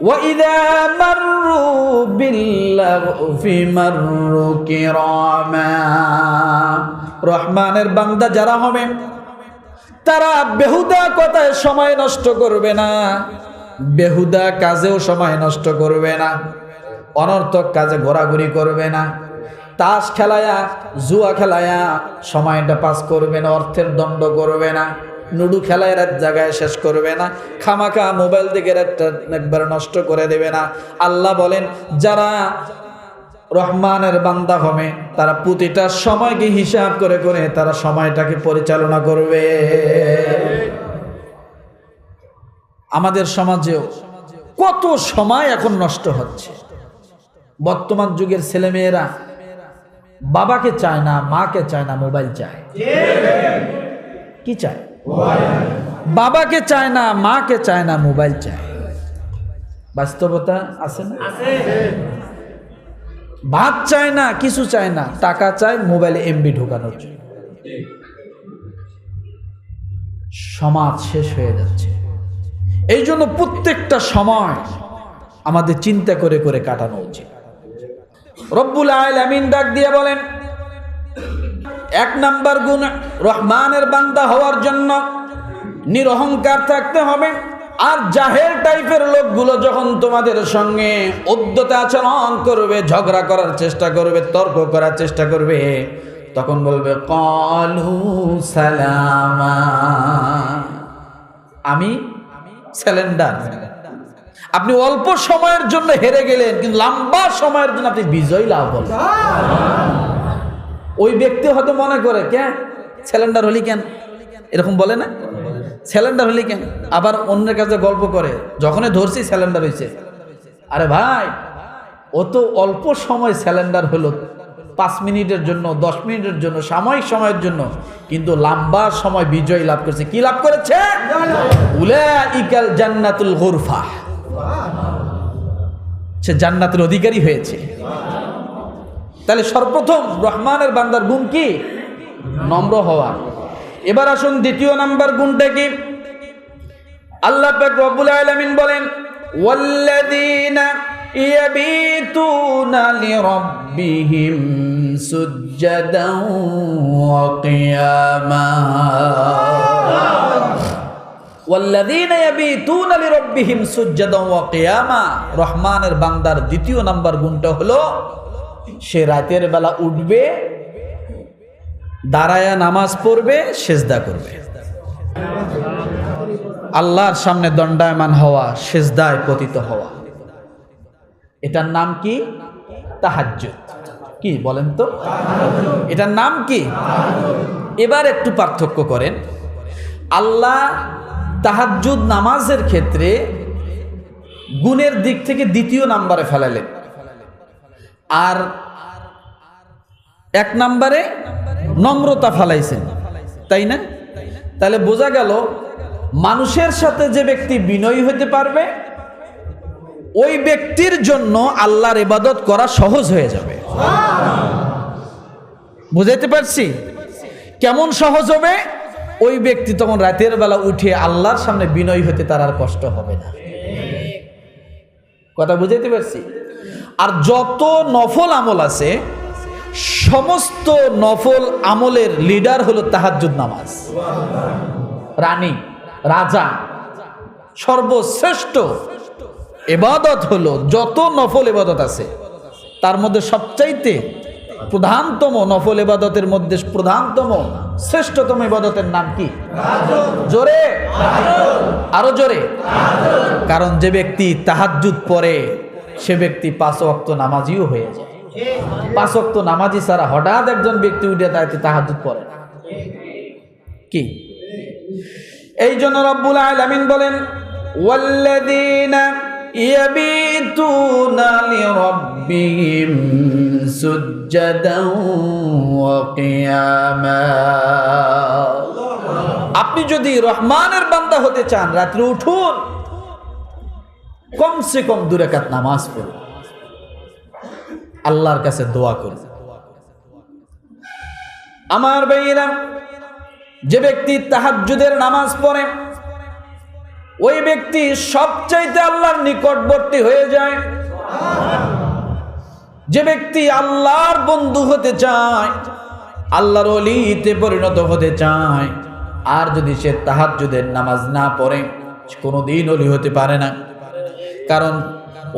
وَإِذَا مَرُّوا بِاللَّغْوِ مَرُّوا كِرَامًا। রহমানের বান্দা যারা হবে তারা বেহুদা কথায় সময় নষ্ট করবে না, বেহুদা কাজেও সময় নষ্ট করবে না, অনর্থক কাজে ঘোরাঘুরি করবে না, তাস খেলায়া জুয়া খেলায়া সময়টা পাস করবে না, অর্থের দণ্ড করবে না, লুডু খেলায় রাত জায়গায় শেষ করবে না, খামাখা মোবাইল দিকে রাতটা একবার নষ্ট করে দেবে না। আল্লাহ বলেন যারা রহমানের বান্দা হবে তারা প্রতিটা সময়কে হিসাব করে করে তারা সময়টাকে পরিচালনা করবে। আমাদের সমাজেও কত সময় এখন নষ্ট হচ্ছে। বর্তমান যুগের ছেলেমেয়েরা বাবাকে চায় না, মাকে চায় না, মোবাইল চায়। কি চায়? বাবাকে চায় না, মাকে চায় না, মোবাইল চায়। বাস্তবতা আছে না? ভাত চায় না, কিছু চায় না, টাকা চায় মোবাইলে এমবি ঢোকানোর জন্য। সমাজ শেষ হয়ে যাচ্ছে। এই জন্য প্রত্যেকটা সময় আমাদের চিন্তা করে করে কাটানো উচিত। রব্বুল আলামিন ডাক দিয়ে বলেন, এক নাম্বার গুণ রহমানের বান্দা হওয়ার জন্য নিরহংকার থাকতে হবে। আর জাহেল টাইপের লোকগুলো যখন তোমাদের সঙ্গে উদ্ধত আচরণ করবে, ঝগড়া করার চেষ্টা করবে, তর্ক করার চেষ্টা করবে, তখন বলবে ক্বালু সালামা, আমি স্যালেন্ডার। আপনি অল্প সময়ের জন্য হেরে গেলেন, কিন্তু লম্বা সময়ের জন্য আপনি বিজয় লাভ করলেন। ওই ব্যক্তি হয়তো মনে করে কেন স্যালেন্ডার হলি কেন, এরকম বলে না, স্যালেন্ডার হলি কেন। আবার অন্যের কাছে গল্প করে যখনই ধরছি স্যালেন্ডার হয়েছে। আরে ভাই, ও তো অল্প সময় স্যালেন্ডার হলো, 5 মিনিটের জন্য, 10 মিনিটের জন্য, সাময়িক সময়ের জন্য, কিন্তু লম্বা সময় বিজয় লাভ করেছে। কি লাভ করেছে? উলাইকাল জান্নাতুল গুরফা, সে জান্নাতের অধিকারী হয়েছে। তাহলে সর্বপ্রথম রহমানের বান্দার গুণ কি? নম্র হওয়া। এবার আসুন দ্বিতীয় নাম্বার গুণটা কি? আল্লাহ পাক রব্বুল আলামিন বলেন, ওয়াল্লাযীনা ইয়াবিতুনা লিরাব্বিহিম সুজদান ওয়া কিয়ামা। ওয়াল্লাযীনা ইয়াবিতুনা লিরাব্বিহিম সুজদান ওয়া কিয়ামা। রহমানের বান্দার দ্বিতীয় নাম্বার গুণটা হলো সে রাতের বেলা উঠবে, দাঁড়ায়া নামাজ পড়বে, সেজদা করবে। আল্লাহর সামনে দণ্ডায়মান হওয়া, সেজদায় পতিত হওয়া, এটার নাম কি? তাহাজ্জুদ। কি বলেন তো, এটার নাম কি? এবার একটু পার্থক্য করেন। আল্লাহ তাহাজ্জুদ নামাজের ক্ষেত্রে গুণের দিক থেকে দ্বিতীয় নাম্বারে ফেলালেন, আর 1 নম্বরে নম্রতা ফেলাইছেন, তাই না? তাহলে বোঝা গেল মানুষের সাথে যে ব্যক্তি বিনয়ী হতে পারবে ওই ব্যক্তির জন্য আল্লাহর ইবাদত করা সহজ হয়ে যাবে। বুঝাইতে পারছি? কেমন সহজ হবে? ওই ব্যক্তি তখন রাতের বেলা উঠে আল্লাহর সামনে বিনয়ী হতে তার আর কষ্ট হবে না। কথা বুঝাইতে পারছি? আর যত নফল আমল আছে, সমস্ত নফল আমলের লিডার হলো তাহাজ্জুদ নামাজ। রানী, রাজা, সর্বশ্রেষ্ঠ ইবাদত হলো, যত নফল ইবাদত আছে তার মধ্যে সবচাইতে প্রধানতম নফল ইবাদতের মধ্যে প্রধানতম শ্রেষ্ঠতম ইবাদতের নাম কি? জোরে, আরো জোরে। কারণ যে ব্যক্তি তাহাজ্জুদ পড়ে সে ব্যক্তি 5 ওয়াক্ত নামাজিও হয়ে যায়। 5 ওয়াক্ত নামাজি ছাড়া হঠাৎ একজন ব্যক্তি উঠে তাইতে তাহাজ্জুদ পড়ে না। কি? এই জন্য রব্বুল আলামিন বলেন, ওয়াল্লাযীনা ইয়াবিতুনা লিরাব্বিহিম সুজদান ওয়া কিয়ামা। আপনি যদি রহমানের বান্দা হতে চান, রাত্রে উঠুন, কমসে কম 2 রাকাত নামাজ পড়ুন, আল্লাহর কাছে দোয়া করুন। আমার ভাইয়েরা, যে ব্যক্তি তাহাজ্জুদের নামাজ পড়ে ওই ব্যক্তি সবচাইতে আল্লাহর নিকটবর্তী হয়ে যায়। যে ব্যক্তি আল্লাহর বন্ধু হতে চায়, আল্লাহর ওলিতে পরিণত হতে চায়, আর যদি সে তাহাজ্জুদের নামাজ না পড়ে কোনোদিন ওলি হতে পারে না। কারণ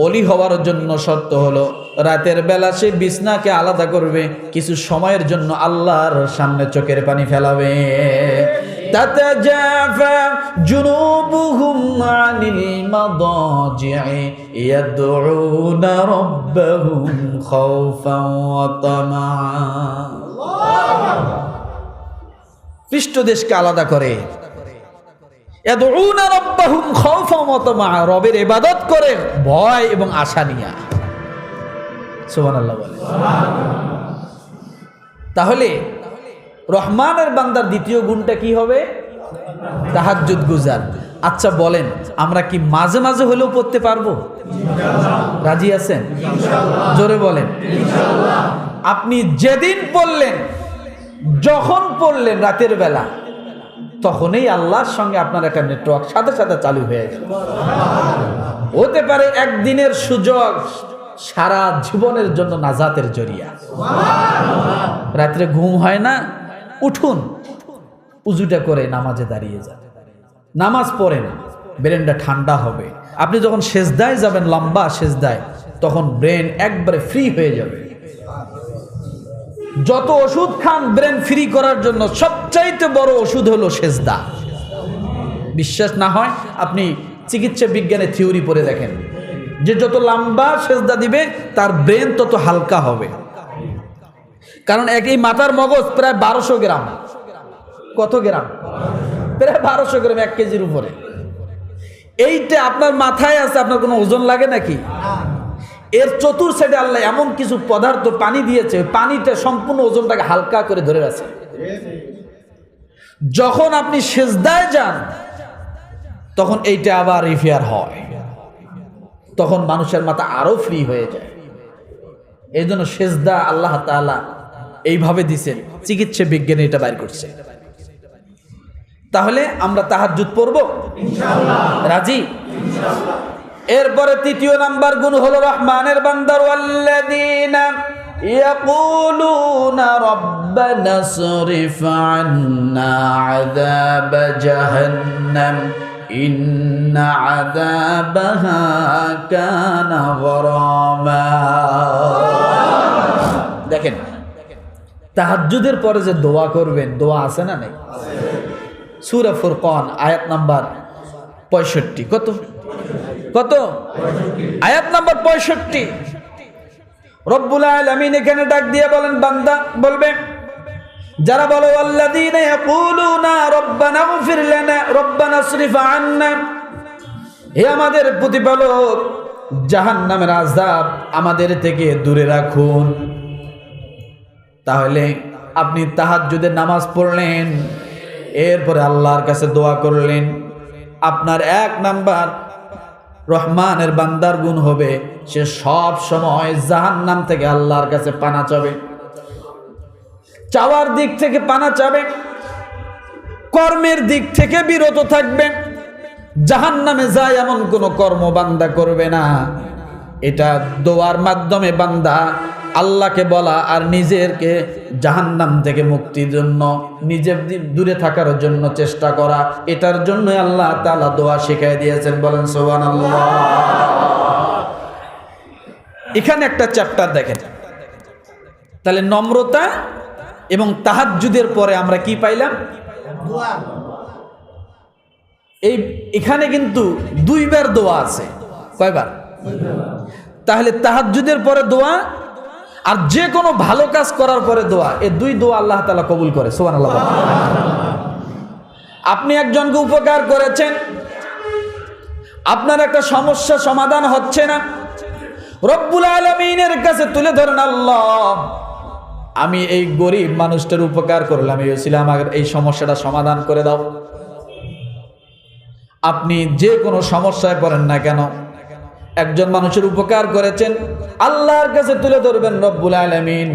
ওলি হওয়ার জন্য শর্ত হলো রাতের বেলা সে বিছনাকে আলাদা করবে, কিছু সময়ের জন্য আল্লাহর সামনে চোখের পানি ফেলাবে। তাতাজাফা জুনুবুহুম আনিল মাদাজি'i ইয়াদউনা রাব্বাহুম খাওফান ওয়া তামাআ। পৃষ্ঠদেশকে আলাদা করে, ইয়াদউনা রাব্বাহুম খাওফান ওয়া তামাআ, রবের ইবাদত করে ভয় এবং আশা নিয়ে। সুবহানাল্লাহ বলে। তাহলে রহমানের বান্দার দ্বিতীয় গুণটা কি হবে? তাহাজ্জুদ গুজার। আচ্ছা বলেন, আমরা কি মাঝে মাঝে হলেও পড়তে পারবো? রাজি আছেন? জোরে বলেন। আপনি যেদিন পড়লেন, যখন পড়লেন রাতের বেলা, তখনই আল্লাহর সঙ্গে আপনার একটা নেটওয়ার্ক সাথে সাথে চালু হয়ে গেল। হতে পারে একদিনের সুযোগ সারা জীবনের জন্য নাজাতের জরিয়া। রাত্রে ঘুম হয় না, উঠুন, উজুটা করে নামাজে দাঁড়িয়ে যান, নামাজ পড়েন, ব্রেনটা ঠান্ডা হবে। আপনি যখন সেজদায় যাবেন, লম্বা সেজদায়, তখন ব্রেন একবারে ফ্রি হয়ে যাবে। যত ওষুধ খান ব্রেন ফ্রি করার জন্য, সবচাইতে বড় ওষুধ হলো সেজদা। বিশ্বাস না হয় আপনি চিকিৎসা বিজ্ঞানের থিওরি পড়ে দেখেন, যে যত লম্বা সেজদা দিবে তার ব্রেন তত হালকা হবে। কারণ এই মাথার মগজ প্রায় 1200 গ্রাম। কত গ্রাম? প্রায় 1200 গ্রাম, 1 কেজির উপরে। এইটা আপনার মাথায় আছে, আপনার কোনো ওজন লাগে নাকি? এর চতুর সাইডে আল্লাহ এমন কিছু পদার্থ পানি দিয়েছে, পানিটা সম্পূর্ণ ওজনটাকে হালকা করে ধরে আছে। যখন আপনি সেজদায় যান, তখন এইটা আবার রিপেয়ার হয়, তখন মানুষের মাথা আরো ফ্রি হয়ে যায়। এই জন্য সেজদা আল্লাহ তাআলা এইভাবে দিছেন, চিকিৎসা বিজ্ঞানী এটা বাইর করছে। তাহলে আমরা তাহাজ্জুদ পড়ব ইনশাআল্লাহ, রাজি? ইনশাআল্লাহ। এরপরে তৃতীয় নাম্বার গুণ হলো রহমানের বান্দার, ওয়াল্লাযীনা ইয়াকুলুনা রাব্বানা সরিফ আন্না আযাব জাহান্নাম ইন্না আযাবাহা কানা গরামা। দেখেন, তাহাজ্জুদের পরে যে দোয়া করবেন, দোয়া আছে না নাই? সূরা ফুরকান আয়াত নাম্বার 65। কত কত? আয়াত নাম্বার 65। রব্বুল আলামিন এখানে ডাক দিয়ে বলেন, বান্দা বলবে, যারা বলো আল্লাযীনা ইয়াকুলুনা রব্বানা ইগফির লানা রব্বানা ইসরিফ আন্না, হে আমাদের প্রতিপালক, জাহান্নামের আযাব আমাদের থেকে দূরে রাখুন। তাহলে আপনি তাহাজ্জুদের নামাজ পড়লেন, এরপরে আল্লাহর কাছে দোয়া করলেন। আপনার 1 নাম্বার রহমানের বান্দার গুণ হবে, সে সব সময় জাহান্নাম থেকে আল্লাহর কাছে পানা চাবে, চাওয়ার দিক থেকে পানা চাবে, কর্মের দিক থেকে বিরত থাকবে। জাহান্নামে যায় এমন কোনো কর্ম বান্দা করবে না। এটা দোয়ার মাধ্যমে বান্দা আল্লাহকে বলা আর নিজেকে জাহান্নাম থেকে মুক্তির জন্য, নিজের দূরে থাকার জন্য চেষ্টা করা, এটার জন্য আল্লাহ তাআলা দোয়া শিখিয়ে দিয়েছেন। বলেন সুবহানাল্লাহ। এখানে একটা চ্যাপ্টার দেখেন। তাহলে নম্রতা এবং তাহাজ্জুদের পরে আমরা কি পাইলাম? দোয়া। এখানে কিন্তু 2 বার দোয়া আছে। কয়বার? তাহলে তাহাজ্জুদের পরে দোয়া আর যে কোনো ভালো কাজ করার পরে দোয়া, এই 2 দোয়া আল্লাহ তাআলা কবুল করে। সুবহানাল্লাহ। আপনি একজনকে উপকার করেছেন, আপনার একটা সমস্যা সমাধান হচ্ছে না, রব্বুল আলামিনের কাছে তুলে ধরেন, আল্লাহ আমি এই গরিব মানুষটার উপকার করলাম, এই ওসিলা আমাদের এই সমস্যাটা সমাধান করে দাও। আপনি যে কোনো সমস্যায় পড়েন না কেন, একজন মানুষের উপকার করেছেন, আল্লাহর কাছে তুলে ধরবেন, রব্বুল আলামিন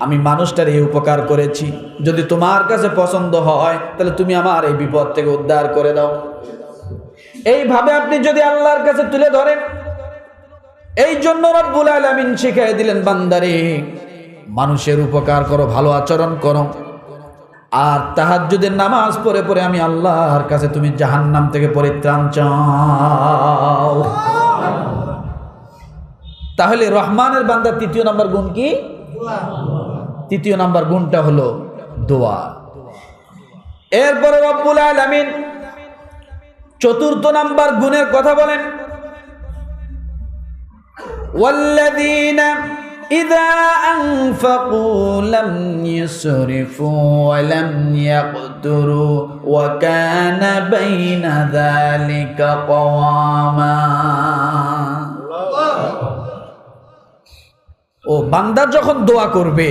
আমি মানুষটার এই উপকার করেছি, যদি তোমার কাছে পছন্দ হয় তাহলে তুমি আমার এই বিপদ থেকে উদ্ধার করে দাও। এইভাবে আপনি যদি আল্লাহর কাছে তুলে ধরেন, এই জন্য রব্বুল আলামিন শিখিয়ে দিলেন, বান্দারে মানুষের উপকার করো, ভালো আচরণ করো, আর তাহাজ্জুদের নামাজ পড়ে পড়ে আমি আল্লাহর কাছে তুমি জাহান্নাম থেকে পরিত্রাণ চাও। তাহলে রহমানের বান্দার তৃতীয় নাম্বার গুণ কি? তৃতীয় নাম্বার গুণটা হলো দোয়া। এরপরে রব্বুল আলামিন চতুর্থ নাম্বার গুণের কথা বলেন, ওয়াল্লাযীনা ইযা আনফাকু লাম ইউসরিফু ওয়া লাম ইয়াকতুরু ওয়া কানা বাইনা যালিকা কাওয়ামা। ও বান্দা যখন দোয়া করবে,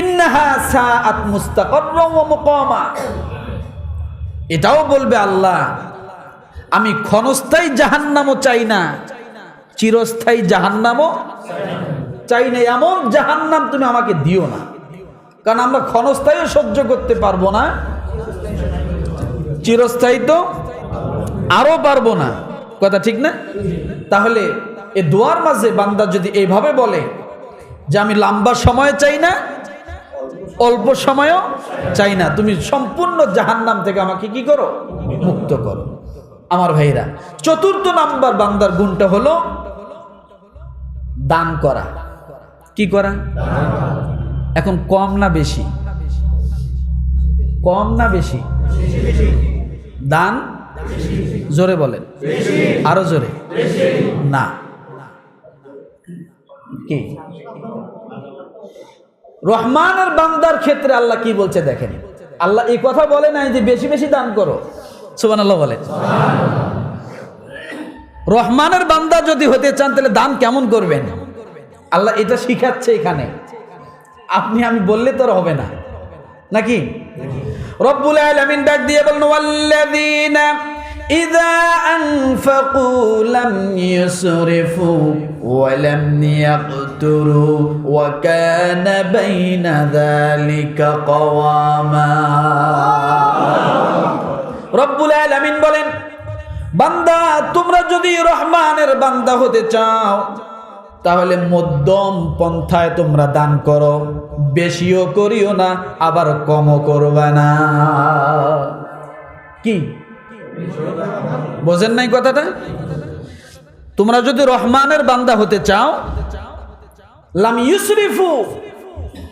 ইন্নাহা সাআত মুস্তাকাররা ওয়া মুকামা, এটাও বলবে আল্লাহ আমি ক্ষণস্থায়ী জাহান্নামও চাই না, চিরস্থায়ী জাহান্নামও চাই না, এমন জাহান্নাম তুমি আমাকে দিও না। কারণ আমরা ক্ষণস্থায়ী সহ্য করতে পারবো না, চিরস্থায়ী তো আরো পারবো না। কথা ঠিক না? তাহলে এ দোয়ার মাঝে বান্দা যদি এইভাবে বলে যে আমি লম্বা সময় চাই না, অল্প সময়ও চাই না, তুমি সম্পূর্ণ জাহান্নাম থেকে আমাকে কি করো? মুক্ত করো। আমার ভাইরা, চতুর্থ নাম্বার বান্দার গুণটা হলো দান করা। কি করা? এখন কম না বেশি? কম না বেশি? দান জোরে বলেন, আরো জোরে না। কি রহমানের বান্দার ক্ষেত্রে আল্লাহ কি বলছে দেখেন, আল্লাহ এই কথা বলে নাই যে বেশি বেশি দান করো। সুবহানাল্লাহ বলেন। রহমানের বান্দা যদি হতে চান তাহলে দান কেমন করবেন আল্লাহ এটা শিখাচ্ছে এখানে। আপনি আমি বললে তো হবে না, নাকি? রব্বুল আলামিন ডাক দিয়ে বলেন, ওয়াল্লাযীনা ইযা আনফাকু লাম ইউসরিফু ওয়া লাম ইয়াকতুরু ওয়া কানা বাইনা যালিকা কাওয়ামা। রব্বুল আলামিন বলেন, বান্দা তোমরা যদি রহমানের বান্দা হতে চাও তাহলে মধ্যম পন্থায় তোমরা দান করো, বেশিও করিও না আবার কমও করবে না। কি বোঝেন নাই কথাটা? তোমরা যদি রহমানের বান্দা হতে চাও, লাম ইউসরিফু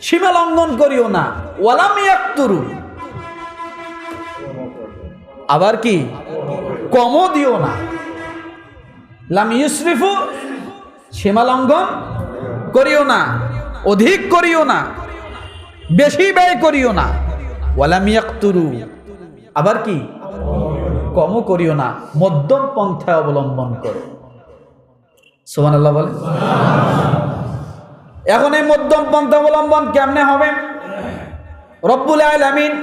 সীমা লঙ্ঘন করিও না, ওয়ালাম ইয়াকতুরু আবার কি কমও দিও না। লাম ইউসরিফু সীমা লঙ্ঘন করিও না, অধিক করিও না, বেশি ব্যয় করিও না। ওয়ালাম ইয়াকতুরু আবার কি কমও করিও না, মধ্যম পন্থায় অবলম্বন করো। সুবহানাল্লাহ বলেন। এখন এই মধ্যম পন্থা অবলম্বন কেমনে হবে? রব্বুল আলামিন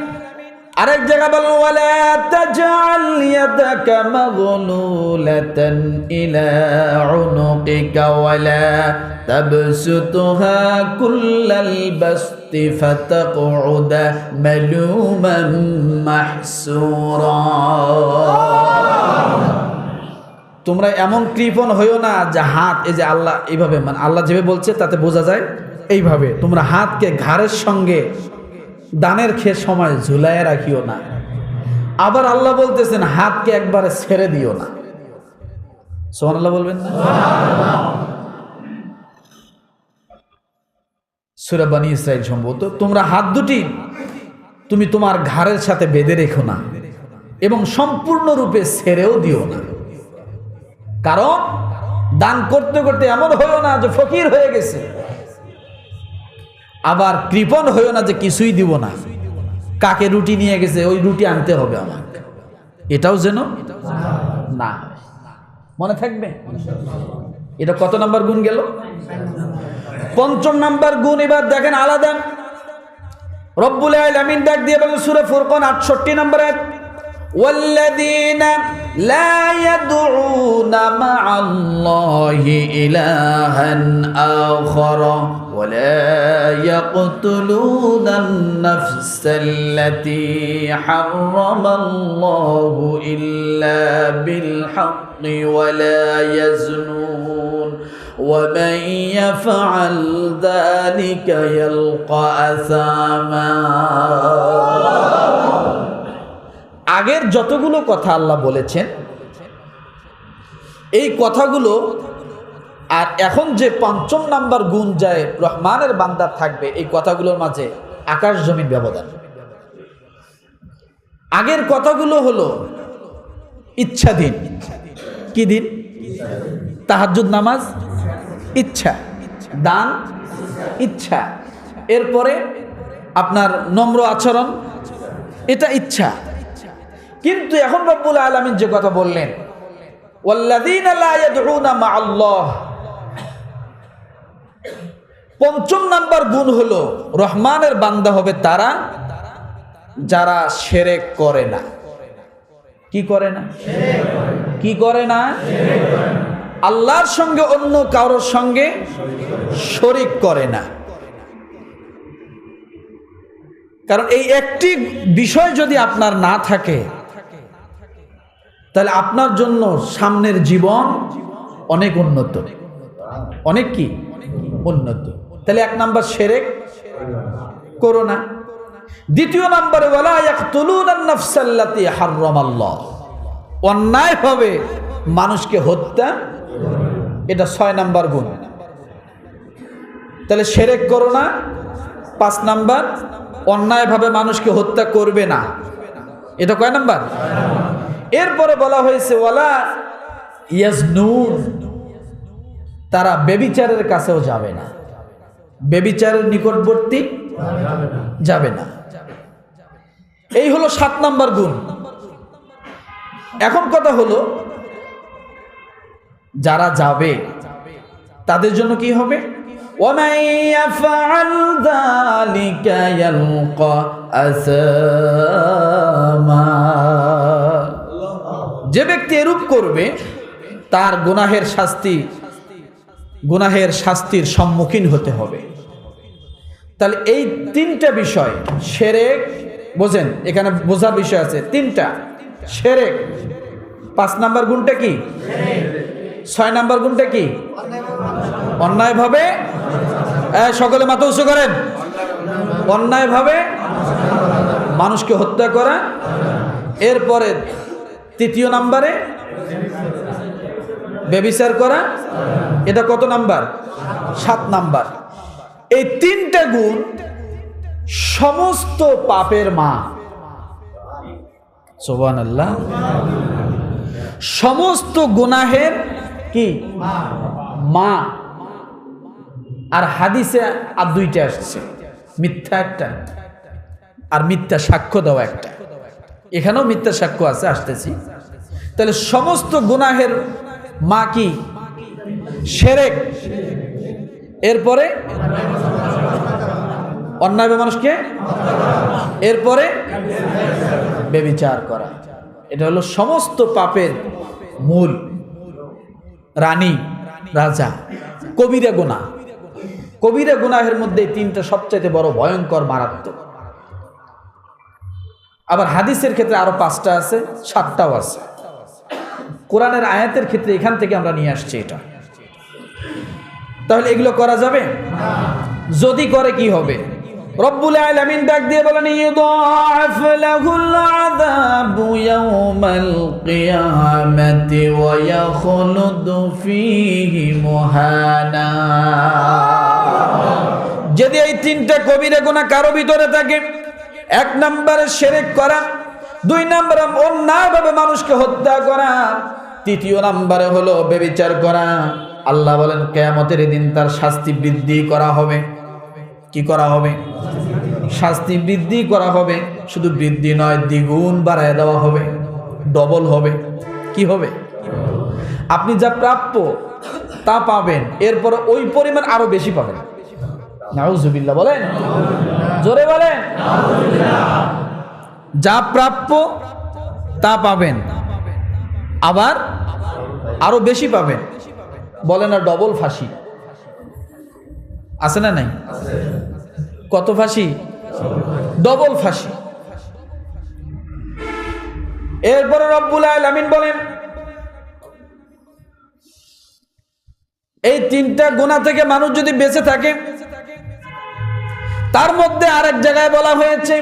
আরেক জায়গা বলেন, ওয়ালা তাজআল ইয়াদাকা মাগলুলাতান ইলা উনুকিকা ওয়ালা তাবসুতহা কুল্লাল বাসতি ফাতাকউদা মালুমান মাহসুরা। তোমরা এমন কৃপণ হইও না যে হাত, এই যে আল্লাহ এইভাবে, মানে আল্লাহ যেভাবে বলছে তাতে বোঝা যায় এইভাবে, তোমরা হাতকে ঘাড়ের সঙ্গে দানের খেয়ে সময় ঝুলায় রাখিও না। আবার আল্লাহ বলতেছেন হাতকে একবারে ছেড়ে দিও না। সুবহানাল্লাহ বলবেন না? সূরা বনী ইসরাঈল সম্ভবত, তোমরা হাত দুটি তুমি তোমার ঘাড়ের সাথে বেঁধে রেখো না এবং সম্পূর্ণরূপে ছেড়েও দিও না। কারণ দান করতে করতে এমন হইও না যে ফকির হয়ে গেছে, আবার কৃপণ হইও না যে কিছুই দিব না, কাকে রুটি নিয়ে গেছে ওই রুটি আনতে হবে আমার, এটাও যেন না। মনে থাকবে? এটা কত নাম্বার গুণ গেল? পঞ্চম নাম্বার গুণ। এবার দেখেন আলাদা, রব্বুল আলামিন ডাক দিয়ে বলেন সূরা ফুরকান 68 নম্বর আয়াত, ওয়াল্লাযীনা লা ইয়াদউনা মা'আল্লাহি ইলাহান আখারা ওয়া লা ইয়াকতুলুনা আন-নাফসাল্লাতী হারামাল্লাহু ইল্লা বিল হাক্কি ওয়া লা ইয়াজনুন ومن يفعل ذلك يلقى أثاما আগের যতগুলো কথা আল্লাহ বলেছেন এই কথাগুলো আর এখন যে পঞ্চম নাম্বার গুণ যায় রহমানের বান্দার থাকবে এই কথাগুলোর মাঝে আকাশ জমিন ব্যবধান। আগের কথাগুলো হলো ইচ্ছাধীন। কি দিন? তাহাজ্জুদ নামাজ ইচ্ছা, দান ইচ্ছা, এরপরে আপনার নম্র আচরণ এটা ইচ্ছা। কিন্তু এখন রব্বুল আলামিন যে কথা বললেন ওয়াল্লাযীনা লা ইয়াদউনা মা'আল্লাহ, পঞ্চম নাম্বার গুণ হলো রহমানের বান্দা হবে তারা যারা শিরক করে না। কি করে না? কি করে না? আল্লাহর সঙ্গে অন্য কারোর সঙ্গে শরীক করে না। কারণ এই একটি বিষয় যদি আপনার না থাকে তাহলে আপনার জন্য সামনের জীবন অনেক উন্নত, অনেক কি উন্নত। তাহলে এক নাম্বার শিরক করো না। দ্বিতীয় নাম্বারে ওয়ালা ইয়াকতুলুনা আন-নাফসাল্লাতী হারামাল্লাহ, অন্যায়ভাবে মানুষকে হত্যা, এটা 6 নাম্বার গুণ। তাহলে শিরক করো না 5 নাম্বার, অন্যায়ভাবে মানুষকে হত্যা করবে না, এটা কয় নাম্বার? এরপরে বলা হয়েছে ওয়ালা ইয়াজনুন, তারা ব্যভিচারের কাছেও যাবে না, ব্যভিচারের নিকটবর্তী যাবে না। এই হলো 7 নাম্বার গুণ। এখন কথা হলো যারা যাবে তাদের জন্য কি হবে? وَمَن يَفْعَلْ ذَلِكَ يَلْقَى أَثَامًا, যে ব্যক্তি এরূপ করবে তার গুনাহের শাস্তির সম্মুখীন হতে হবে। তাহলে এই 3টা বিষয় শিরক, বোঝেন এখানে বোঝার বিষয় আছে 3টা। শিরক 5 নাম্বার গুণটা কি? 6 নাম্বার গুণটা কি? অন্যায়ভাবে, সকলে মাথা উঁচু করেন, অন্যায়ভাবে মানুষকে হত্যা করা। এরপরে 3য় নাম্বারে ব্যভিচার করা, এটা কত নাম্বার? 7 নাম্বার। এই 3টা গুণ সমস্ত পাপের মা। সুবহানাল্লাহ। সমস্ত গুনাহের কি মা। আর হাদিসে আর 2টা আসছে, মিথ্যা একটা আর মিথ্যা সাক্ষ্য দেওয়া একটা। এখানেও মিথ্যা সাক্ষ্য আছে, আসতেছি। তাহলে সমস্ত গুনাহের মা কি? শিরক। এরপরে অন্যায় মানুষকে, এরপরে ব্যভিচার করা। এটা হলো সমস্ত পাপের মূল, রানী রাজা। কবিরা গুনাহ, কবিরা গুনাহের মধ্যে 3টা সবচাইতে বড় ভয়ঙ্কর, মারাত্মক। আবার হাদিসের ক্ষেত্রে আরো 5টা আছে, 7টাও আছে। কোরআনের আয়াতের ক্ষেত্রে এখান থেকে আমরা নিয়ে আসছি এটা। তাহলে এগুলো করা যাবে? যদি করে কি হবে? রব্বুল আলামিন ডাক দিয়ে বলেন ইউদাআফ লাহুল আযাবু ইয়াওমাল কিয়ামাতি ওয়া ইয়াখলুদু ফীহি মুহানা। যদি এই 3টা কবিরা গুনাহ কারো ভিতরে থাকে, 1 নম্বরে শিরক করা, 2 নম্বরে অন্যায়ভাবে মানুষকে হত্যা করা, 3য় নম্বরে হলো ব্যভিচার করা, আল্লাহ বলেন কিয়ামতের দিন তার শাস্তি বৃদ্ধি করা হবে। কি করা হবে? শাস্তি বৃদ্ধি করা হবে। শুধু বৃদ্ধি নয়, দ্বিগুণ বাড়ায় দেওয়া হবে, ডবল হবে। কি হবে? আপনি যা প্রাপ্য তা পাবেন, এরপর ওই পরিমাণ আরো বেশি পাবেন। নাউজুবিল্লাহ বলেন, জোরে বলেন। যা প্রাপ্য তা পাবেন, আবার আরো বেশি পাবেন। বলে না ডবল ফাঁসি আছে না নাই? কত ফাঁসি? ডবল ফাঁসি। এরপরে রব্বুল আলামিন বলেন এই তিনটা গুনাহ থেকে মানুষ যদি বেঁচে থাকে, তার মধ্যে আরেক জায়গায় বলা হয়েছে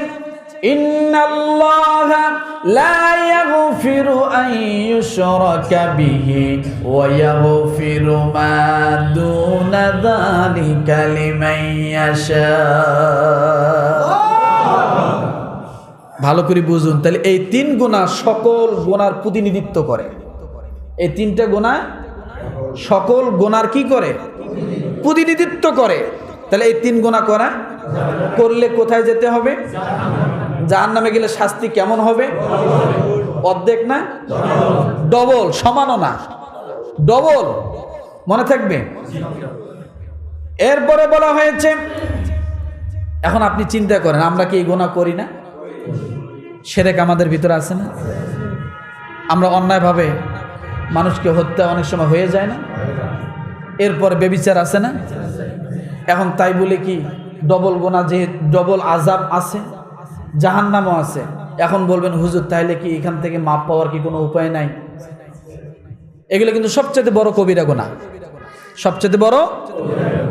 ইন্নাল্লাহা লা ইয়াগফিরু আন ইউশরাকা বিহি ওয়া ইয়াগফিরু মা দুনা যালিকা লিমান ইয়াশা। ভালো করে বুঝুন, তাহলে এই তিন গুনাহ সকল গুনার প্রতিনিধিত্ব করে। এই তিনটা গুনাহ সকল গুনার কি করে? প্রতিনিধিত্ব করে। তাহলে এই তিন গুনাহ করলে কোথায় যেতে হবে? জাহান্নামে গেলে শাস্তি কেমন হবে? অর্ধেক না ডবল, সমানও না, ডবল। মনে থাকবে। এরপরে বলা হয়েছে, এখন আপনি চিন্তা করেন আমরা কি এই গুনাহ করি না? শিরক আমাদের ভিতরে আছে না? আমরা অন্যায়ভাবে মানুষকে হত্যা অনেক সময় হয়ে যায় না? এরপর ব্যভিচার আছে না? এখন তাই বলে কি ডবল গুনাহ, যে ডবল আযাব আছে, জাহান্নামও আছে, এখন বলবেন হুজুর তাইলে কি এখান থেকে মাপ পাওয়ার কি কোনো উপায় নাই? এগুলো কিন্তু সবচেয়ে বড় কবিরা গুনাহ, সবচেয়ে বড়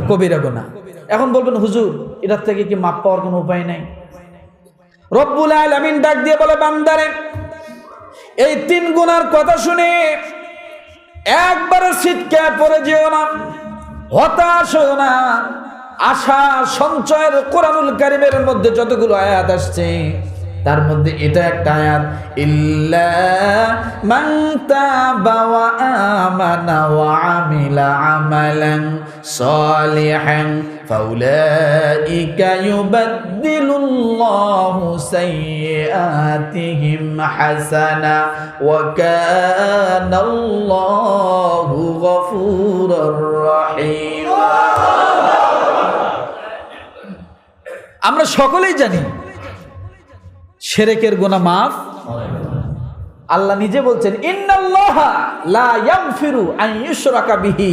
কবিরা গুনাহ। এখন বলবেন হুজুর এটার থেকে কি মাপ পাওয়ার কোনো উপায় নাই? রব্বুল আলামিন ডাক দিয়ে বলে বান্দারে এই তিন গুনার কথা শুনে একবারে ছিটকে পড়ে যেও না, হতাশ হও না। আশা সঞ্চয়ের কোরআনুল কারীমের মধ্যে যতগুলো আয়াত আসছে তার মধ্যে এটা একটা আয়াত, ইল্লা মান তাবা ওয়া আমানা ওয়া আমিলা আমালান সালিহান ফাউলাইকা ইউবাদদিলুল্লাহু সাইয়্যাতিহিম হাসানা ওয়া কানাল্লাহু গফুরুর রহিম। আমরা সকলেই জানি শিরকের গুনাহ মাফ। আল্লাহ নিজে বলছেন ইন্নাল্লাহা লা ইয়াগফিরু আন ইউশরাকা বিহি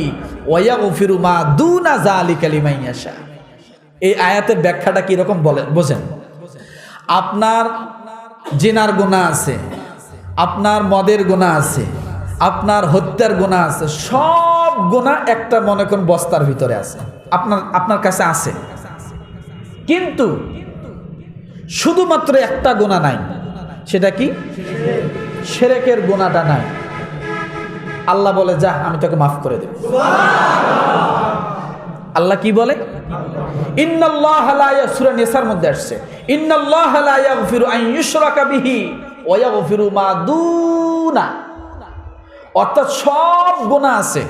ওয়া ইয়াগফিরু মা দুনা যালিকা লিমান ইয়াশা। এই আয়াতের ব্যাখ্যাটা কি রকম বলেন বোঝেন। আপনার জিনার গুনাহ আছে, আপনার মদের গুনাহ আছে, আপনার হত্যার গুনাহ আছে, সব গুনাহ একটা মনে কোন বস্তার ভিতরে আছে, আপনার কাছে আছে। কিন্তু শুধুমাত্র একটা গুনাহ নাই, সেটা কি? শিরকের গুনাহটা নাই। আল্লাহ বলে যা আমি তোকে মাফ করে দেব। আল্লাহ কি বলে? ইন্নাল্লাহা লা সূরা নিসার মধ্যে আসছে ইন্নাল্লাহা লা ইয়াগফিরু আন ইউশরাকা বিহি ওয়া ইয়াগফিরু মা দুনা। অর্থাৎ সব গুনাহ আছে,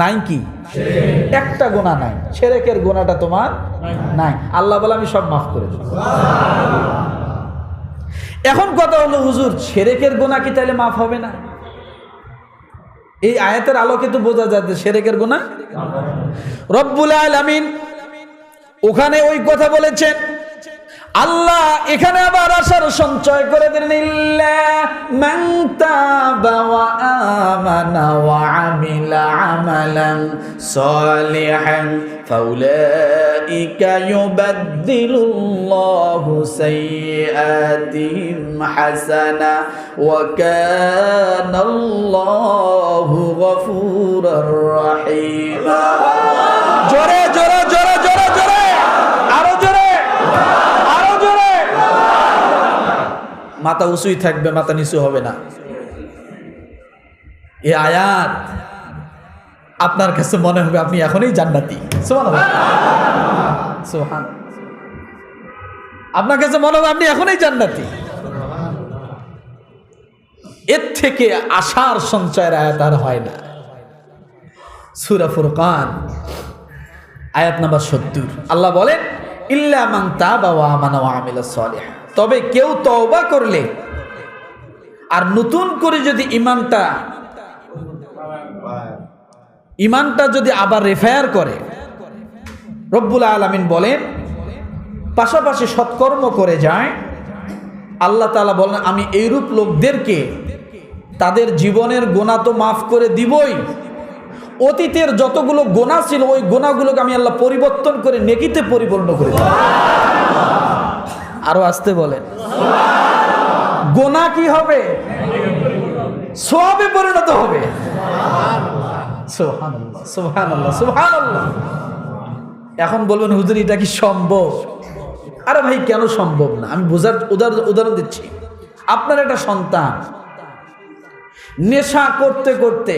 নাই কি? একটা গুনাহ নাই, শিরকের গুনাহটা তোমার নাই। আল্লাহ বলে আমি সব মাফ করে দেব। এখন কথা হলো হুজুর শিরকের গুনাহ কি তাহলে মাফ হবে না? এই আয়াতের আলোকে তো বোঝা যায় যে শিরকের গুনাহ রব্বুল আলামিন ওখানে ওই কথা বলেছেন। আল্লাহ এখানে আবার আশার সঞ্চয় করে দিলেন, ইল্লা মান তাবা ওয়া আমানা ওয়া আমিলা আমালান সালিহান ফাউলাইকা ইউবাদদিলুল্লাহু সাইয়্যাতিহিম হাসানা ওয়া কানাল্লাহু গফুরুর রহিম। জোরে জোরে জোরে জোরে জোরে, আরো জোরে, আরো জোরে। মাথা উঁচুই থাকবে, মাথা নিচু হবে না। এই আয়াত আপনার কাছে মনে হবে আপনি এখনই জান্নাতি। সুবহানাল্লাহ, সুবহান। আপনার কাছে মনে হবে আপনি এখনই জান্নাতি। এর থেকে আশার সঞ্চয়ের আয়াত আর হয় না। সূরা ফুরকান আয়াত নাম্বার ৭০ আল্লাহ বলেন ইল্লা মান তাবা ওয়া আমানা ওয়া আমিলা সালিহান। তবে কেউ তওবা করলে আর নতুন করে যদি ইমানটা যদি আবার রেফায়ার করে, রব্বুল আলামিন বলেন পাশাপাশি সৎকর্ম করে যায়, আল্লাহ তাআলা বলেন আমি এইরূপ লোকদেরকে তাদের জীবনের গোনা তো মাফ করে দিবই, অতীতের যতগুলো গোনা ছিল ওই গোনাগুলোকে আমি আল্লাহ পরিবর্তন করে নেকিতে পরিপূর্ণ করে দেব। আরো আসতে বলেন, গোনা কি হবে? সওয়াবে পরিণত হবে। সুবহানাল্লাহ, সুবহানাল্লাহ, সুবহানাল্লাহ। এখন বলবেন হুজুর এটা কি সম্ভব? আরে ভাই কেন সম্ভব না? আমি বোঝার উদাহরণ দিচ্ছি। আপনার একটা সন্তান নেশা করতে করতে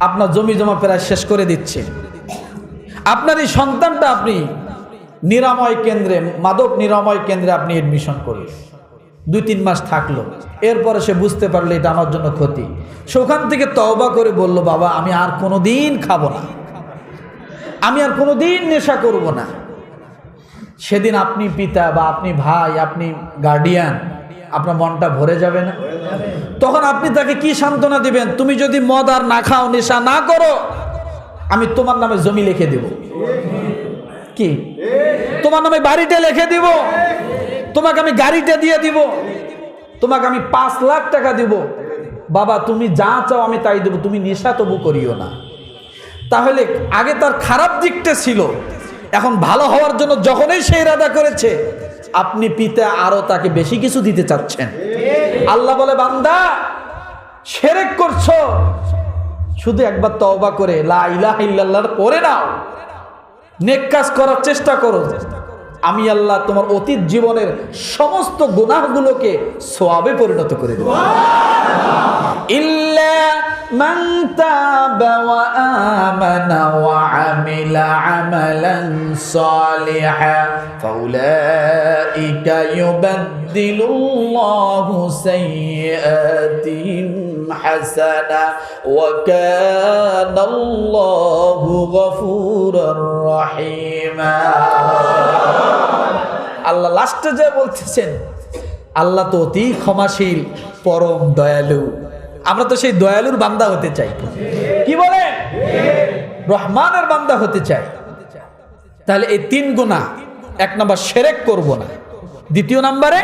আপনার জমি জমা প্রায় শেষ করে দিচ্ছে। আপনার এই সন্তানটা আপনি নিরাময় কেন্দ্রে, মাদক নিরাময় কেন্দ্রে আপনি এডমিশন করলেন, 2-3 মাস থাকলো, এরপরে সে বুঝতে পারলো এটা আমার জন্য ক্ষতি। সে ওখান থেকে তওবা করে বলল, বাবা আমি আর কোনোদিন খাবো না, আমি আর কোনোদিন নেশা করব না। সেদিন আপনি পিতা বা আপনি ভাই, আপনি গার্ডিয়ান, আপনার মনটা ভরে যাবে না? তখন আপনি তাকে কি সান্ত্বনা দিবেন? তুমি যদি মদ আর না খাও, নেশা না করো, আমি তোমার নামে জমি লিখে দেব, কি তোমার নামে বাড়িটা লিখে দিব, তোমাকে আমি গাড়িটা দিয়ে দিব, তোমাকে আমি 5 লাখ টাকা দিব, বাবা তুমি যা চাও আমি তাই দেব, তুমি নেশা তবু করিও না। তাহলে আগে তার খারাপ দিকটা ছিল, এখন ভালো হওয়ার জন্য যখনই সে ইরাদা করেছে, আপনি পিতা আরো তাকে বেশি কিছু দিতে চাচ্ছেন। আল্লাহ বলে, বান্দা শিরক করছো, শুধু একবার তওবা করে লা ইলাহা ইল্লাল্লাহ পড়ে নাও, নেক কাজ করার চেষ্টা করো, আমি আল্লাহ তোমার অতীত জীবনের সমস্ত গুনাহগুলোকে সওয়াবে পরিণত করে দেব। ইল্লা মান তাবা ওয়া আমানা ওয়া আমিলা আমালান সালিহা ফাউলাইকা ইউবাদদিলুল্লাহু সাইয়্যাতিহিম হাসানা ওয়া কানাল্লাহু গফুরুর রহিমা। আল্লাহ লাস্টে যে বলতেছেন, আল্লাহ তো অতি ক্ষমাশীল, পরম দয়ালু। আমরা তো সেই দয়ালুর বান্দা হতে চাই, কি বলে? রহমানের বান্দা হতে চাই। তাহলে এই 3 গুনাহ, 1 নাম্বার শিরক করব না, 2 নম্বরে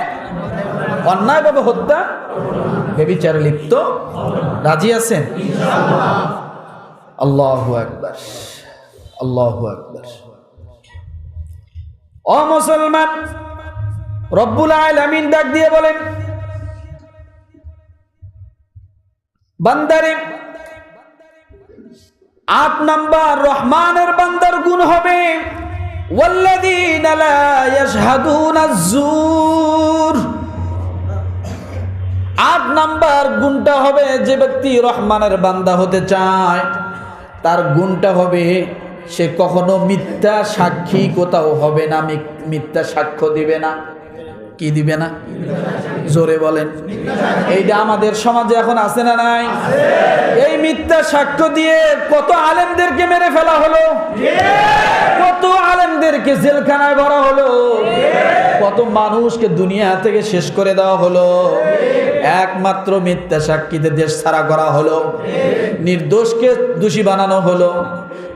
অন্যায়ভাবে হত্যা, ব্যভিচারে লিপ্ত। রাজি আছেন? আল্লাহু আকবার, আল্লাহু আকবার। ও মুসলমান, রব্বুল আলামিন ডাক দিয়ে বলেন, বান্দারে 8 নাম্বার রহমানের বান্দার গুণ হবে ওয়াল্লাযীনা লা ইয়াশহাদুনা আয-যুর। 8 নাম্বার গুণটা হবে, যে ব্যক্তি রহমানের বান্দা হতে চায় তার গুণটা হবে সে কখনো মিথ্যা সাক্ষী কোথাও হবে না, মিথ্যা সাক্ষ্য দিবে না। কি দিবে না? জোরে বলেন। এইটা আমাদের সমাজে এখন আছে না নাই? এই মিথ্যা সাক্ষ্য দিয়ে কত আলেমদেরকে মেরে ফেলা হলো, কত আলেমদেরকে জেলখানায় ভরা হলো, কত মানুষকে দুনিয়া থেকে শেষ করে দেওয়া হলো, একমাত্র মিথ্যা সাক্ষীতে দেশ ছাড়া করা হলো, নির্দোষকে দোষী বানানো হলো,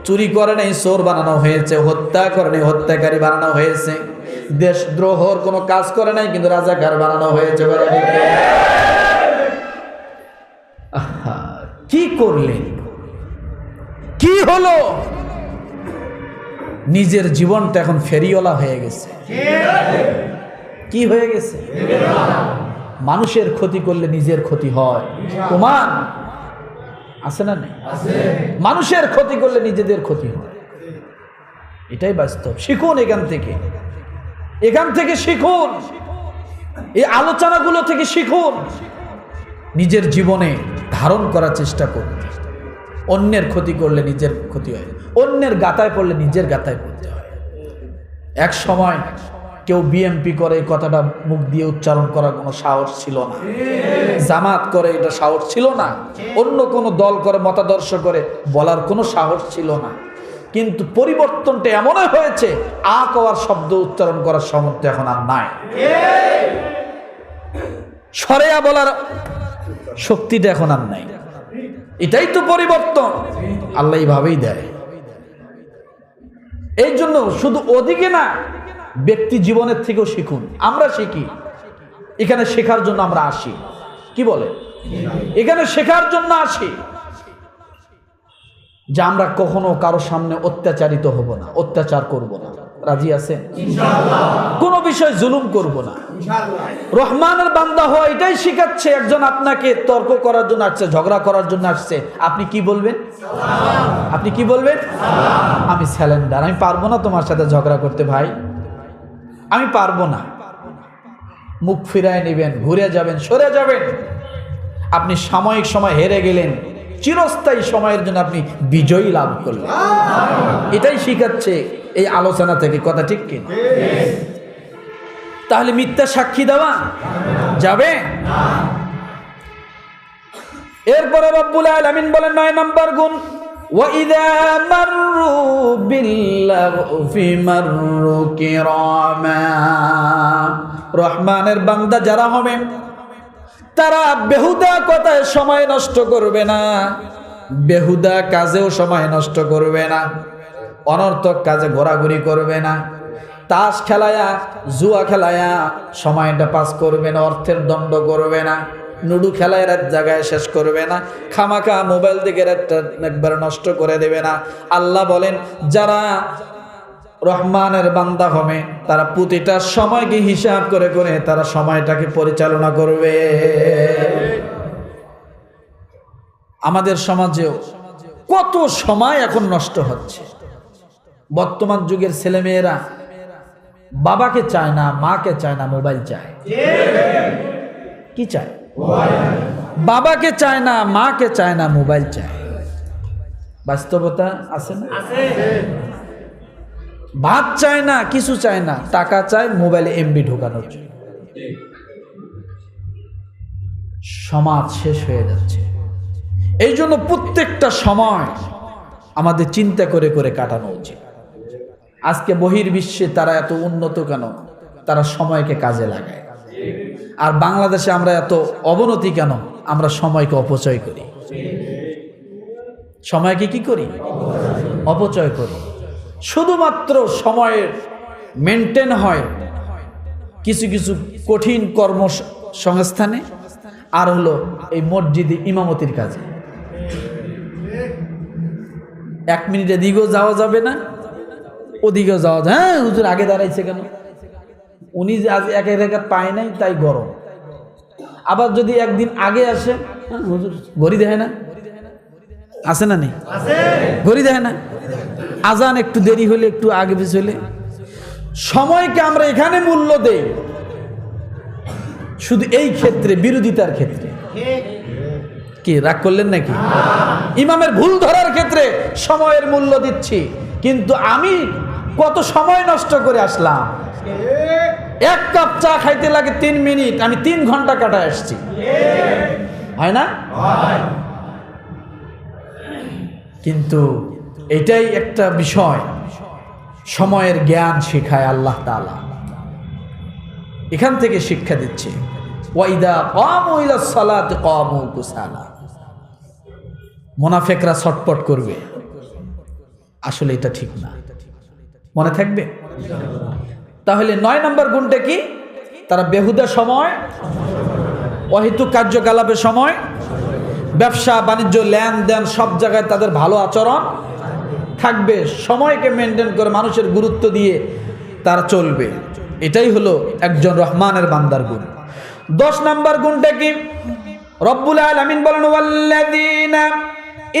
চুরি করে নাই চোর বানানো হয়েছে, হত্যা করে নাই হত্যাকারী বানানো হয়েছে, দেশদ্রোহর কোনো কাজ করে নাই কিন্তু রাজাকার বানানো হয়েছে। কি করলেন? কি হলো? নিজের জীবনটা এখন ফেরিওয়ালা হয়ে গেছে। কি হয়ে গেছে? মানুষের ক্ষতি করলে নিজের ক্ষতি হয়। তোমার আছে না নেই? মানুষের ক্ষতি করলে নিজেদের ক্ষতি হয়, এটাই বাস্তব। শিখুন এখান থেকে, এখান থেকে শিখুন, এই আলোচনাগুলো থেকে শিখুন, নিজের জীবনে ধারণ করার চেষ্টা করুন। অন্যের ক্ষতি করলে নিজের ক্ষতি হয়, অন্যের গাতায় পড়লে নিজের গাতায় পড়তে হয়। এক সময় কেউ বিএমপি করে এই কথাটা মুখ দিয়ে উচ্চারণ করার কোনো সাহস ছিল না, জামাত করে এটা সাহস ছিল না, অন্য কোনো দল করে মতাদর্শ করে বলার কোনো সাহস ছিল না। কিন্তু পরিবর্তনটা এমনই হয়েছে, আ কওয়ার শব্দ উচ্চারণ করার সামর্থ্য এখন আর নাই, সরেয়া বলার শক্তিটা এখন আর নাই। এটাই তো পরিবর্তন, আল্লাহ এইভাবেই দেয়। এই জন্য শুধু ওদিকে না, ব্যক্তি জীবনের থেকেও শিখুন। আমরা শিখি, এখানে শেখার জন্য আমরা আসি। কি বলে? এখানে শেখার জন্য আসি যে আমরা কখনো কারো সামনে অত্যাচারিত হব না, অত্যাচার করব না। রাজি আছেন? ইনশাআল্লাহ। কোনো বিষয় জুলুম করব না, ইনশাআল্লাহ। রহমানের বান্দা হওয়া এটাই শিখাচ্ছে। একজন আপনাকে তর্ক করার জন্য আসছে, ঝগড়া করার জন্য আসছে, আপনি কি বলবেন? আপনি কি বলবেন? আমি স্যালেন্ডার, আমি পারবো না তোমার সাথে ঝগড়া করতে ভাই, আমি পারবো না। মুখ ফিরায় নেবেন, ঘুরে যাবেন, সরে যাবেন। আপনি সাময়িক সময় হেরে গেলেন, চিরস্থায়ী সময়ের জন্য আপনি বিজয়ী লাভ করলেন। এটাই শিখাচ্ছে এই আলোচনা থেকে, কথা ঠিক কিনা? তাহলে মিথ্যা সাক্ষী দেওয়া যাবে? এরপরে রব্বুল আলামিন বলেন 9 নম্বর গুণ, ওয়াইদা মাররু বিল্লাগফি মাররু কিরামা। রহমানের বান্দা যারা হবে তারা বেহুদা কথায় সময় নষ্ট করবে না, বেহুদা কাজেও সময় নষ্ট করবে না, অনর্থক কাজে ঘোরাঘুরি করবে না, তাস খেলায়া জুয়া খেলায়া সময়টা পাস করবে না, অর্থের দণ্ড করবে না, লুডু খেলায় রাত জায়গায় শেষ করবে না, খামাখা মোবাইল দিকে রাতটা একবার নষ্ট করে দেবে না। আল্লাহ বলেন যারা রহমানের বান্দা হবে তারা প্রতিটা সময়কে হিসাব করে করে তারা সময়টাকে পরিচালনা করবে। আমাদের সমাজেও কত সময় এখন নষ্ট হচ্ছে। বর্তমান যুগের ছেলেমেয়েরা বাবাকে চায় না, মাকে চায় না, মোবাইল চায়। কি চায়? বাবাকে চায় না, মাকে চায় না, মোবাইল চায়। বাস্তবতা আছে না? ভাত চায় না, কিছু চায় না, টাকা চায় মোবাইলে এমবি ঢোকানোর জন্য। সমাজ শেষ হয়ে যাচ্ছে। এই জন্য প্রত্যেকটা সময় আমাদের চিন্তা করে করে কাটানো উচিত। আজকে বহির্বিশ্বে তারা এত উন্নত কেন? তারা সময়কে কাজে লাগায়। আর বাংলাদেশে আমরা এত অবনতি কেন? আমরা সময়কে অপচয় করি। সময়কে কি করি? অপচয় করি। শুধুমাত্র সময়ের মেনটেন হয় কিছু কিছু কঠিন কর্মসংস্থানে, আর হলো এই মসজিদে ইমামতির কাজে। 1 মিনিট এদিকেও যাওয়া যাবে না, ওদিকেও যাওয়া যায়। হ্যাঁ হুজুর আগে দাঁড়াইছে কেন? উনি যে আজ এক রেখাত পায় নাই তাই গরম। আবার যদি একদিন আগে আসে, হুজুর ঘড়ি দেখে না, আছে না নেই? ঘড়ি দেখে না, আজান একটু দেরি হলে, একটু আগে পিছ হলে। সময়কে আমরা এখানে মূল্য দেই শুধু এই ক্ষেত্রে, বিরোধিতার ক্ষেত্রে। কি রাগ করলেন নাকি? ইমামের ভুল ধরার ক্ষেত্রে সময়ের মূল্য দিচ্ছি, কিন্তু আমি কত সময় নষ্ট করে আসলাম। 1 কাপ চা খাইতে লাগে 3 মিনিট, আমি 3 ঘন্টা কাটায় আসছি। হয় না? কিন্তু এটাই একটা বিষয়, সময়ের জ্ঞান শেখায় আল্লাহ তাআলা। এখান থেকে শিক্ষা দিচ্ছে, ওয়াইদা কামু ইলাস সালাতি কামু কুসালা। মুনাফিকরা ছটপট করবে, আসলে এটা ঠিক না। মনে থাকবে? তাহলে 9 নম্বর গুণটা কি? তারা বেহুদা সময়, অহেতুক কার্যকলাপের সময়, ব্যবসা বাণিজ্য লেনদেন সব জায়গায় তাদের ভালো আচরণ থাকবে, সময়কে মেনটেন করে মানুষের গুরুত্ব দিয়ে তারা চলবে। এটাই হলো একজন রহমানের বান্দার গুণ। 10 নম্বর গুণটা কি? রব্বুল আলামিন বলেন, ওয়াল্লাযীনা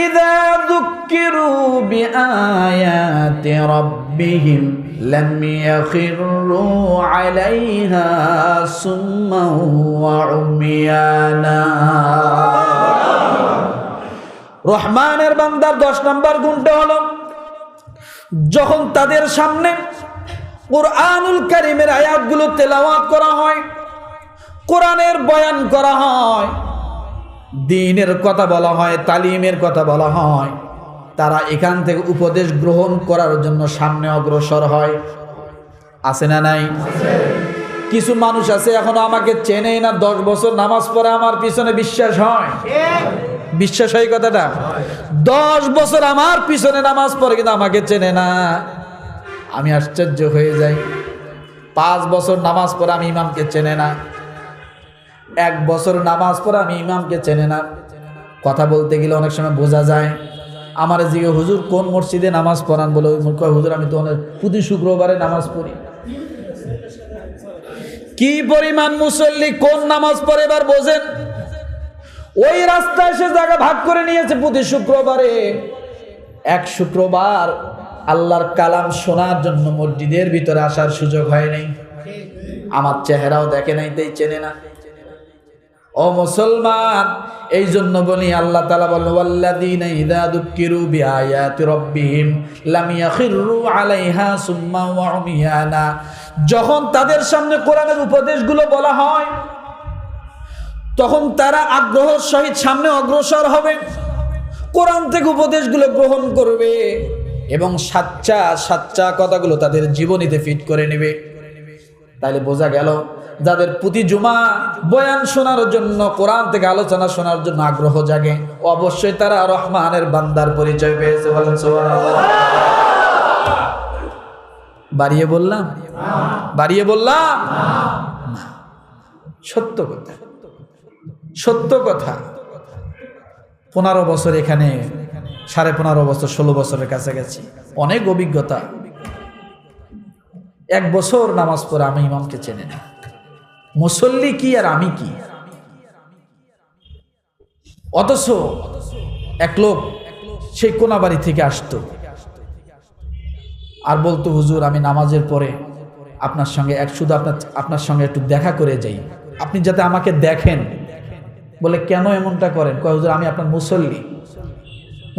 ইযা যুক্কিরু বিআয়াতি রাব্বিহিম লাম ইয়াখিরু আলাইহা সুম্মান ওয়া উমিয়ানা। রহমানের বান্দার 10 নম্বর গুণটা হলো, যখন তাদের সামনে কুরআনুল কারীমের আয়াতগুলো তেলাওয়াত করা হয়, কোরআনের বয়ান করা হয়, দ্বীনের কথা বলা হয়, তালিমের কথা বলা হয়, তারা এখান থেকে উপদেশ গ্রহণ করার জন্য সামনে অগ্রসর হয়। আছে না নাই? কিছু মানুষ আছে এখনো আমাকে চেনেই না, 10 বছর নামাজ পড়ে আমার পিছনে বিশ্বাস হয়। বিশ্বাস হয় কথাটা? 10 বছর আমার পিছনে নামাজ পড়ে কিন্তু আমাকে চেনে না। আমি আশ্চর্য হয়ে যাই। 5 বছর নামাজ পড়ে আমি ইমামকে চেনে না। 1 বছর নামাজ পড়ে আমি ইমামকে চেনে না, কথা বলতে গেলে অনেক সময় বোঝা যায়। আমার জিগে হুজুর কোন মসজিদে নামাজ পড়ান, বলে ওই কয় হুজুর আমি তো প্রতি শুক্রবারে নামাজ পড়ি। কি পরিমাণ মুসল্লি কোন নামাজ পড়ে এবার বোঝেন। ওই রাস্তায় সে জায়গা ভাগ করে নিয়েছে প্রতি শুক্রবারে। এক শুক্রবার আল্লাহর কালাম শোনার জন্য মসজিদের ভিতরে আসার সুযোগ হয় নাই, আমার চেহারাও দেখে নাই, তাই চেনে না। ও মুসলমান, এই জন্য বলি আল্লাহ তাআলা বলেন ওয়াল্লাযীনা ইযা যুক্কিরু বিআয়াতি রাব্বিহিম লাম ইয়াখিরু আলাইহা সুম্মা ওয়া উমিয়ানা। যখন তাদের সামনে কোরআনের উপদেশগুলো বলা হয় তখন তারা আগ্রহের সহিত সামনে অগ্রসর হবে, কোরআন থেকে উপদেশগুলো গ্রহণ করবে এবং সাচ্চা কথাগুলো তাদের জীবনীতে ফিট করে নেবে। তাইলে বোঝা গেল যাদের প্রতি জুমা বয়ান শোনার জন্য, কোরআন থেকে আলোচনা শোনার জন্য আগ্রহ জাগে, অবশ্যই তারা রহমানের বান্দার পরিচয় পেয়েছে। বলেন সুবহানাল্লাহ। বাড়িয়ে বললাম? বাড়িয়ে বললাম? সত্য কথা, সত্য কথা। 15 বছর এখানে, 15.5 বছর, 16 বছরের কাছাকাছি, অনেক অভিজ্ঞতা। 1 বছর নামাজ পড়ে আমি ইমামকে চেনে না। মুসল্লি কি আর আমি কি। অথচ এক লোক সেই কোনাবাড়ি থেকে আসতো আর বলতো হুজুর আমি নামাজের পরে আপনার সঙ্গে শুধু আপনার সঙ্গে একটু দেখা করে যাই, আপনি যাতে আমাকে দেখেন। বলে কেন এমনটা করেন? কয় হুজুর আমি আপনার মুসল্লি।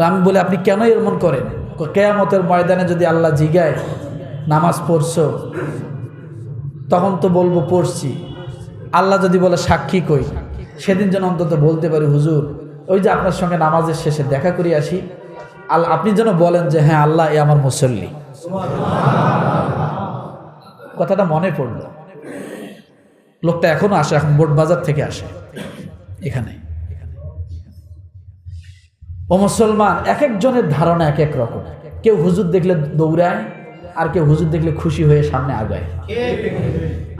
আমি বলি আপনি কেন এমন করেন? কিয়ামতের ময়দানে যদি আল্লাহ জিগায় নামাজ পড়ছো, তখন তো বলবো পড়ছি। আল্লাহ যদি বলে সাক্ষী কই, সেদিন যেন অন্তত বলতে পারি হুজুর ওই যে আপনার সঙ্গে নামাজের শেষে দেখা করে আসি, আপনি যেন বলেন যে হ্যাঁ আল্লাহ এ আমার মুসল্লি। কথাটা মনে পড়লো। লোকটা এখনো আসে, এখন বোট বাজার থেকে আসে এখানে। ও মুসলমান, এক একজনের ধারণা এক এক রকম। কেউ হুজুর দেখলে দৌড়ায়, আর কেউ হুজুর দেখলে খুশি হয়ে সামনে আগায়।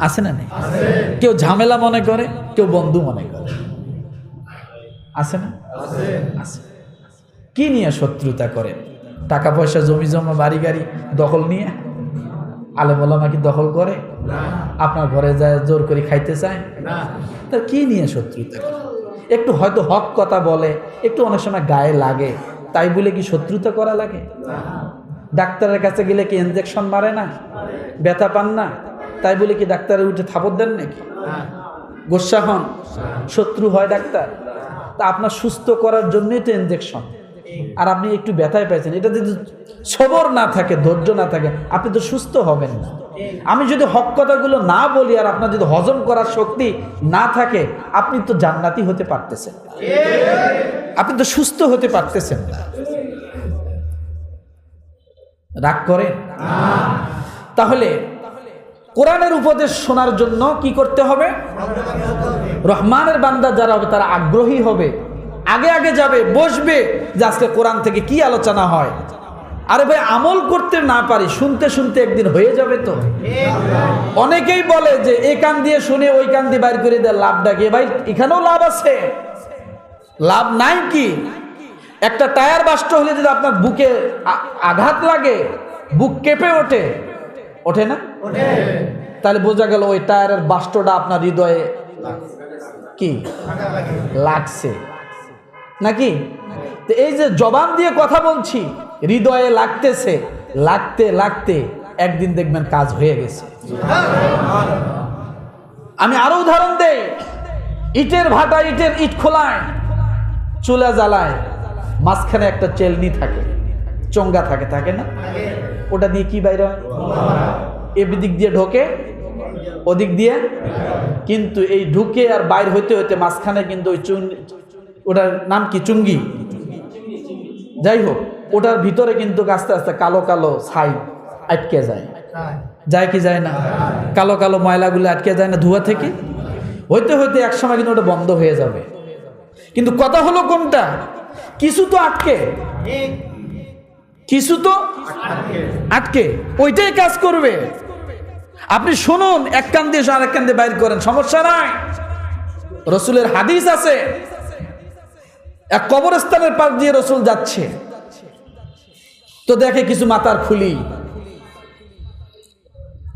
আছে না নেই? কেউ ঝামেলা মনে করে, কেউ বন্ধু মনে করে। আছে না? আছে। কি নিয়ে শত্রুতা করেন? টাকা পয়সা, জমি জমা, বাড়ি গাড়ি দখল নিয়ে? আলেম ওলামা কি দখল করে? আপনার ঘরে যায় জোর করে খাইতে চায়? তা কি নিয়ে শত্রুতা করে? একটু হয়তো হক কথা বলে, একটু অনেক সময় গায়ে লাগে, তাই বলে কি শত্রুতা করা লাগে? ডাক্তারের কাছে গেলে কি ইনজেকশন মারে না? ব্যথা পান না, তাই বলে কি ডাক্তারের উঠে থাপড় দেন নাকি? গোসা হন, শত্রু হয় ডাক্তার? তা আপনার সুস্থ করার জন্যই তো ইনজেকশন। আর আপনি একটু ব্যথায় পাইছেন, এটা যদি সবর না থাকে, ধৈর্য না থাকে, আপনি তো সুস্থ হবেন না। আমি যদি হক কথাগুলো না বলি আর আপনার যদি হজম করার শক্তি না থাকে, আপনি তো জান্নাতি হতে পারতেছেন না, আপনি তো সুস্থ হতে পারতেছেন না। রাগ করেন? তাহলে কোরআনের উপদেশ শোনার জন্য কি করতে হবে? রহমানের বান্দা যারা হবে তারা আগ্রহী হবে, আগে আগে যাবে, বসবে যে আজকে কোরআন থেকে কি আলোচনা হয়। আরে ভাই, আমল করতে না পারি, শুনতে শুনতে একদিন হয়ে যাবে তো। অনেকেই বলে যে এই কান দিয়ে শুনে ওই কান দিয়ে বাইর করে দেয়, লাভটা কি? ভাই এখানেও লাভ আছে, লাভ নাই কি? একটা টায়ার বাস্ট হলে যদি আপনার বুকে আঘাত লাগে, বুক কেঁপে ওঠে, ওঠে না? তাহলে বোঝা গেল ওই টায়ারের বাস্টটা আপনার হৃদয়ে কি লাগছে নাকি? তো এই যে জবান দিয়ে কথা বলছি, হৃদয়ে লাগতেছে, লাগতে লাগতে একদিন দেখবেন কাজ হয়ে গেছে। আমি আরো উদাহরণ দেই। ইটের ভাটা, ইটের ইট খোলায়, চুলা জ্বালায়, মাঝখানে একটা চেলনি থাকে, চঙ্গা থাকে, থাকে না? ওটা দিয়ে কি বাইরে হয়? এদিক দিয়ে ঢোকে, ওদিক দিয়ে, কিন্তু এই ঢুকে আর বাইর হইতে হইতে মাঝখানে কিন্তু ওই ওটার নাম কি? চুঙ্গি। যাই হোক, ওটার ভিতরে কিন্তু আস্তে আস্তে কালো কালো ছাই আটকে যায়, যায় কি যায় না? কালো কালো ময়লাগুলো আটকে যায় না ধোঁয়া থেকে? হইতে হইতে এক সময় কিন্তু ওটা বন্ধ হয়ে যাবে। কিন্তু কথা হলো কোনটা? কিছু তো আটকে, কিছু তো আটকে, ওইটাই কাজ করবে। আপনি শুনুন, এক কান দিয়ে আরেক কান দিয়ে বাইর করেন, সমস্যা নাই। রসুলের হাদিস আছে, এক কবরস্থানের পাশ দিয়ে রসুল যাচ্ছে, তো দেখে কিছু মাথার খুলি,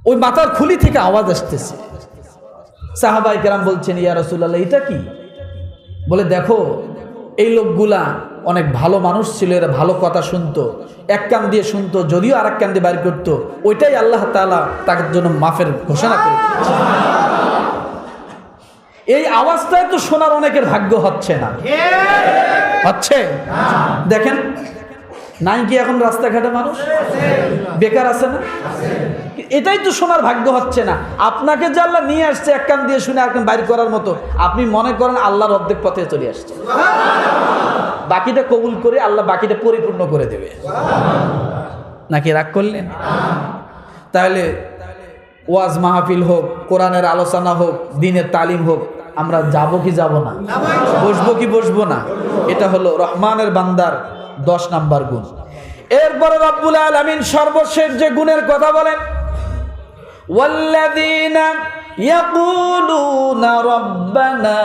ওই মাথার খুলি থেকে আওয়াজ আসতেছে। সাহাবায়ে কেরাম বলছেন, ইয়া রাসূলুল্লাহ, এটা কি? বলে, দেখো, এই লোকগুলা অনেক ভালো মানুষ ছিল, এরা ভালো কথা শুনতো, এক কান দিয়ে শুনতো, যদিও আর এক কান দিয়ে বাইর করতো, ওইটাই আল্লাহ তাআলা তার জন্য মাফের ঘোষণা করে দিয়েছে। এই আওয়াজটাই তো শোনার অনেকের ভাগ্য হচ্ছে না, হচ্ছে? দেখেন নাই কি এখন রাস্তাঘাটে মানুষ বেকার আছে না? এটাই তো শোনার ভাগ্য হচ্ছে না। আপনাকে যে আল্লাহ নিয়ে আসছে এক কান দিয়ে শুনে আর কান বাইর করার মতো, আপনি মনে করেন আল্লাহর অর্ধেক পথে চলে আসছে, বাকিটা কবুল করে আল্লাহ বাকিটা পরিপূর্ণ করে দেবে। নাকি রাগ করলেন? তাহলে ওয়াজ মাহফিল হোক, কোরআনের আলোচনা হোক, দ্বীনের তালিম হোক, আমরা যাব কি যাব না? বসবো কি বসবো না? এটা হলো রহমানের বান্দার 10 নাম্বার গুণ। এরপরে রব্বুল আলামিন সর্বশেষ যে গুণের কথা বলেন, ওয়াল্লাযীনা ইয়াকুলুনা রাব্বানা